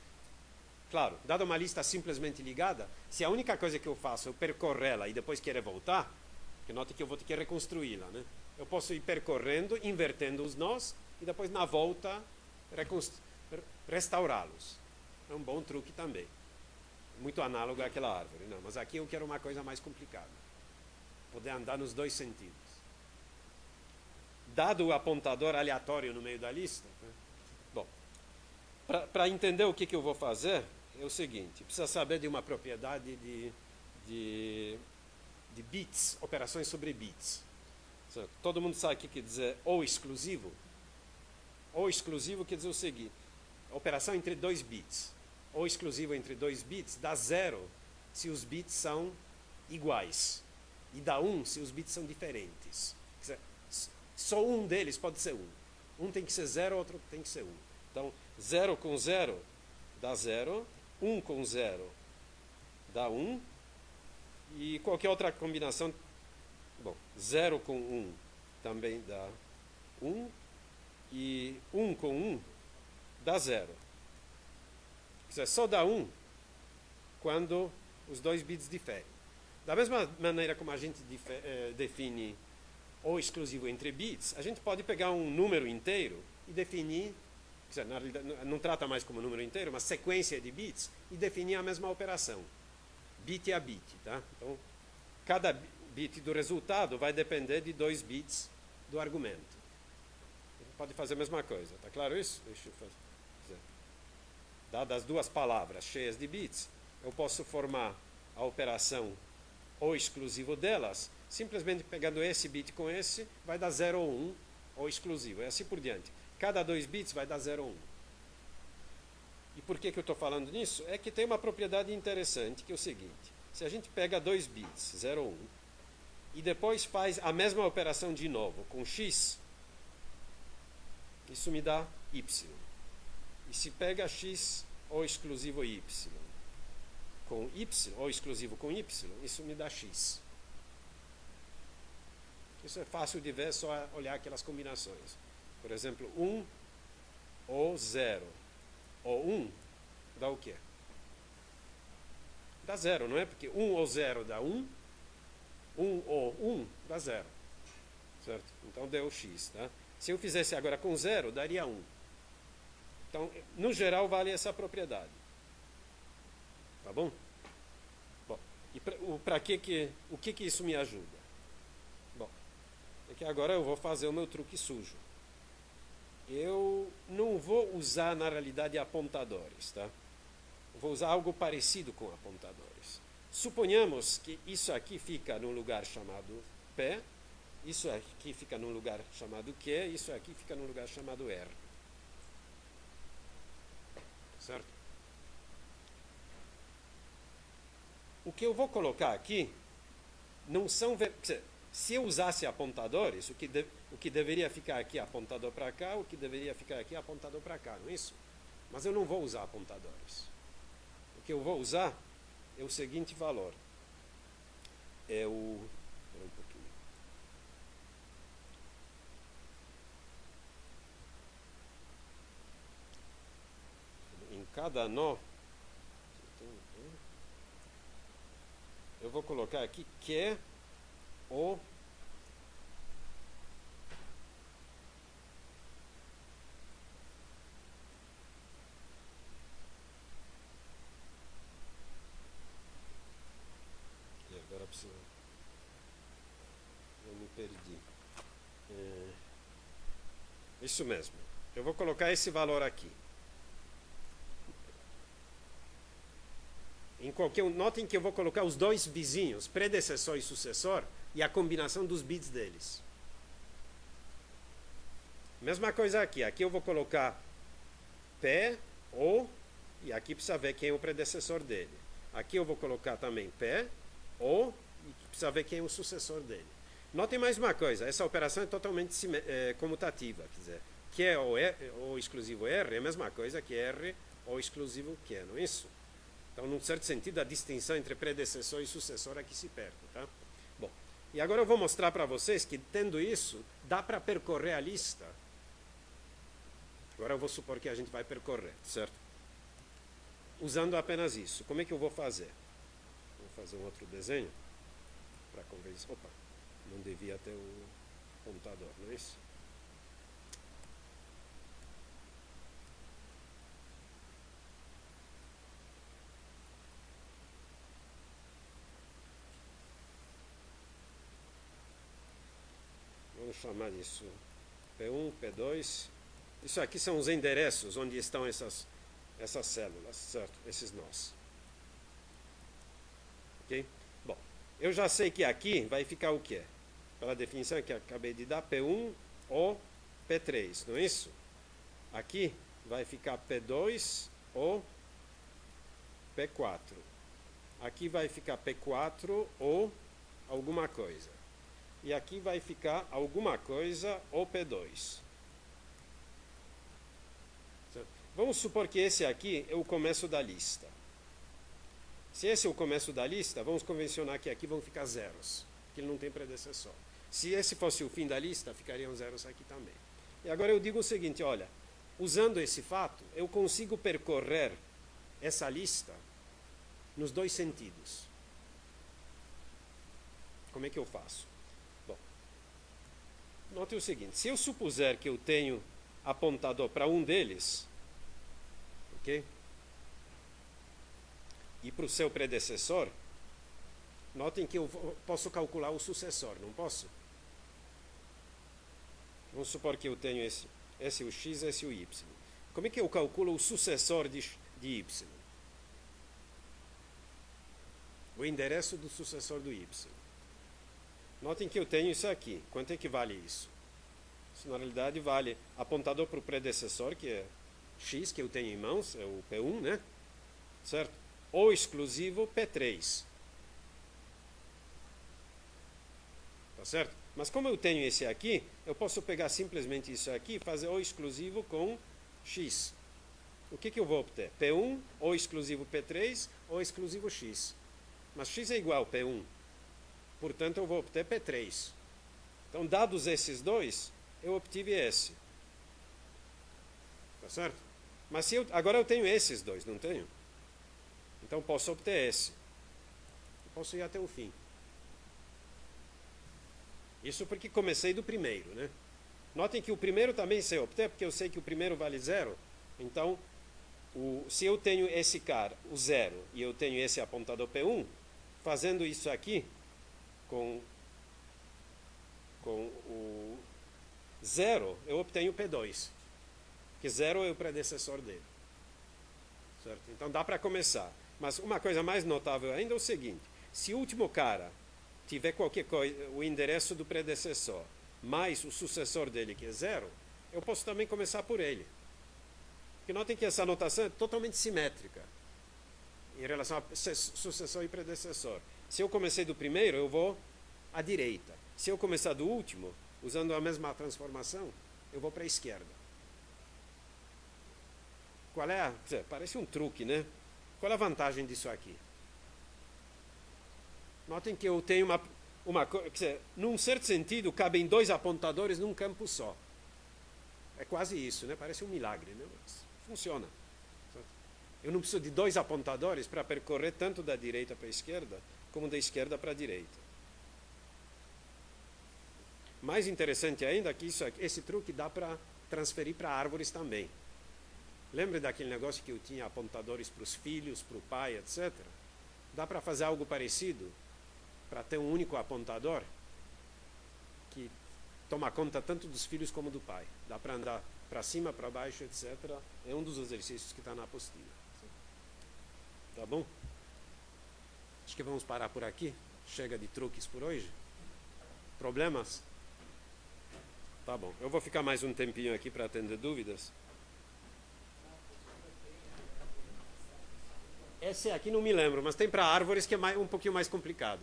Claro, dada uma lista simplesmente ligada, se a única coisa que eu faço é percorrê-la e depois querer voltar, que note que eu vou ter que reconstruí-la, né? Eu posso ir percorrendo, invertendo os nós e depois na volta restaurá-los. É um bom truque também. Muito análogo àquela árvore. Não, mas aqui eu quero uma coisa mais complicada. Poder andar nos dois sentidos. Dado o apontador aleatório no meio da lista, né? Bom, para entender o que eu vou fazer, é o seguinte, precisa saber de uma propriedade de bits, operações sobre bits. Todo mundo sabe o que quer dizer ou exclusivo? Ou exclusivo quer dizer o seguinte, operação entre 2 bits, ou exclusivo entre 2 bits, dá 0 se os bits são iguais. E dá 1 se os bits são diferentes. Quer dizer, só um deles pode ser 1. Um tem que ser 0, outro tem que ser 1. Então, 0 com 0 dá 0, 1 com 0 dá 1, e qualquer outra combinação, bom, 0 com 1 também dá 1, e 1 com 1 dá 0. Quer dizer, só dá 1 quando os 2 bits diferem. Da mesma maneira como a gente define o exclusivo entre bits, a gente pode pegar um número inteiro e definir, quer dizer, na realidade, não trata mais como número inteiro, mas sequência de bits, e definir a mesma operação, bit a bit. Tá? Então, cada bit do resultado vai depender de 2 bits do argumento. A gente pode fazer a mesma coisa, tá claro isso? Deixa eu fazer. Dadas duas palavras cheias de bits, eu posso formar a operação ou exclusivo delas, simplesmente pegando esse bit com esse, vai dar 0 ou 1, ou exclusivo, e assim por diante. Cada 2 bits vai dar 0 ou 1. E por que eu estou falando nisso? É que tem uma propriedade interessante, que é o seguinte: se a gente pega 2 bits, 0 ou 1, e depois faz a mesma operação de novo com x, isso me dá y. E se pega x ou exclusivo y com y, ou exclusivo com y, isso me dá x. Isso é fácil de ver, é só olhar aquelas combinações. Por exemplo, 1 ou 0 ou 1 dá o quê? Dá 0, não é? Porque 1 ou 0 dá 1, 1 ou 1 dá 0. Certo? Então deu x. Tá? Se eu fizesse agora com 0, daria 1. Então, no geral, vale essa propriedade. Tá bom? Bom, e o que isso me ajuda? Bom, é que agora eu vou fazer o meu truque sujo. Eu não vou usar, na realidade, apontadores, tá? Eu vou usar algo parecido com apontadores. Suponhamos que isso aqui fica num lugar chamado P, isso aqui fica num lugar chamado Q, isso aqui fica num lugar chamado R. Certo? O que eu vou colocar aqui não são... Se eu usasse apontadores, o que deveria ficar aqui é apontador para cá, o que deveria ficar aqui é apontador para cá, não é isso? Mas eu não vou usar apontadores. O que eu vou usar é o seguinte valor. É o... Espera um pouquinho. Em cada nó, eu vou colocar aqui que é o agora preciso, eu me perdi. Isso mesmo. Eu vou colocar esse valor aqui. Notem que eu vou colocar os 2 vizinhos, predecessor e sucessor, e a combinação dos bits deles. Mesma coisa aqui. Aqui eu vou colocar P, O, e aqui precisa ver quem é o predecessor dele. Aqui eu vou colocar também P, O, e precisa ver quem é o sucessor dele. Notem mais uma coisa. Essa operação é totalmente comutativa. Quer dizer, Q ou exclusivo R é a mesma coisa que R ou exclusivo Q, não é isso? Então, num certo sentido, a distinção entre predecessor e sucessor aqui se perde. Tá? Bom, e agora eu vou mostrar para vocês que, tendo isso, dá para percorrer a lista. Agora eu vou supor que a gente vai percorrer, certo? Usando apenas isso. Como é que eu vou fazer? Vou fazer um outro desenho para convencer. Opa, não devia ter o computador, não é isso? Vamos chamar isso P1, P2. Isso aqui são os endereços onde estão essas células, certo? Esses nós. Ok? Bom, eu já sei que aqui vai ficar o quê? Pela definição que acabei de dar, P1 ou P3, não é isso? Aqui vai ficar P2 ou P4. Aqui vai ficar P4 ou alguma coisa. E aqui vai ficar alguma coisa ou P2. Certo? Vamos supor que esse aqui é o começo da lista. Se esse é o começo da lista, vamos convencionar que aqui vão ficar zeros, que ele não tem predecessor. Se esse fosse o fim da lista, ficariam zeros aqui também. E agora eu digo o seguinte, olha, usando esse fato, eu consigo percorrer essa lista nos dois sentidos. Como é que eu faço? Bom, note o seguinte, se eu supuser que eu tenho apontador para um deles, ok? E para o seu predecessor, notem que eu posso calcular o sucessor, não posso? Vamos supor que eu tenho esse o x, esse o y. Como é que eu calculo o sucessor de y? O endereço do sucessor do y. Notem que eu tenho isso aqui. Quanto é que vale isso? Isso na realidade vale apontador para o predecessor, que é x, que eu tenho em mãos, é o P1, né? Certo? Ou exclusivo P3. Tá certo? Mas como eu tenho esse aqui, eu posso pegar simplesmente isso aqui e fazer o exclusivo com x. O que eu vou obter? P1, ou exclusivo P3, ou exclusivo x. Mas x é igual a P1. Portanto, eu vou obter P3. Então, dados esses dois, eu obtive esse. Tá certo? Mas agora eu tenho esses dois, não tenho? Então, posso obter esse. Eu posso ir até o fim. Isso porque comecei do primeiro, né? Notem que o primeiro também sei obter, porque eu sei que o primeiro vale zero. Então, se eu tenho esse cara, o zero, e eu tenho esse apontador P1, fazendo isso aqui, com o zero, eu obtenho P2. Que zero é o predecessor dele. Certo? Então, dá para começar. Mas uma coisa mais notável ainda é o seguinte, se o último cara tiver qualquer coisa, o endereço do predecessor, mais o sucessor dele, que é zero, eu posso também começar por ele. Porque notem que essa anotação é totalmente simétrica em relação a sucessor e predecessor. Se eu comecei do primeiro, eu vou à direita. Se eu começar do último, usando a mesma transformação, eu vou para a esquerda. Qual é a... Parece um truque, né? Qual é a vantagem disso aqui? Notem que eu tenho uma coisa, num certo sentido, cabem dois apontadores num campo só. É quase isso, né? Parece um milagre, né? Mas funciona. Eu não preciso de dois apontadores para percorrer tanto da direita para a esquerda, como da esquerda para a direita. Mais interessante ainda é que esse truque dá para transferir para árvores também. Lembra daquele negócio que eu tinha apontadores para os filhos, para o pai, etc.? Dá para fazer algo parecido para ter um único apontador que toma conta tanto dos filhos como do pai. Dá para andar para cima, para baixo, etc. É um dos exercícios que está na apostila. Tá bom? Acho que vamos parar por aqui. Chega de truques por hoje. Problemas? Tá bom. Eu vou ficar mais um tempinho aqui para atender dúvidas. Esse aqui não me lembro, mas tem para árvores que é um pouquinho mais complicado.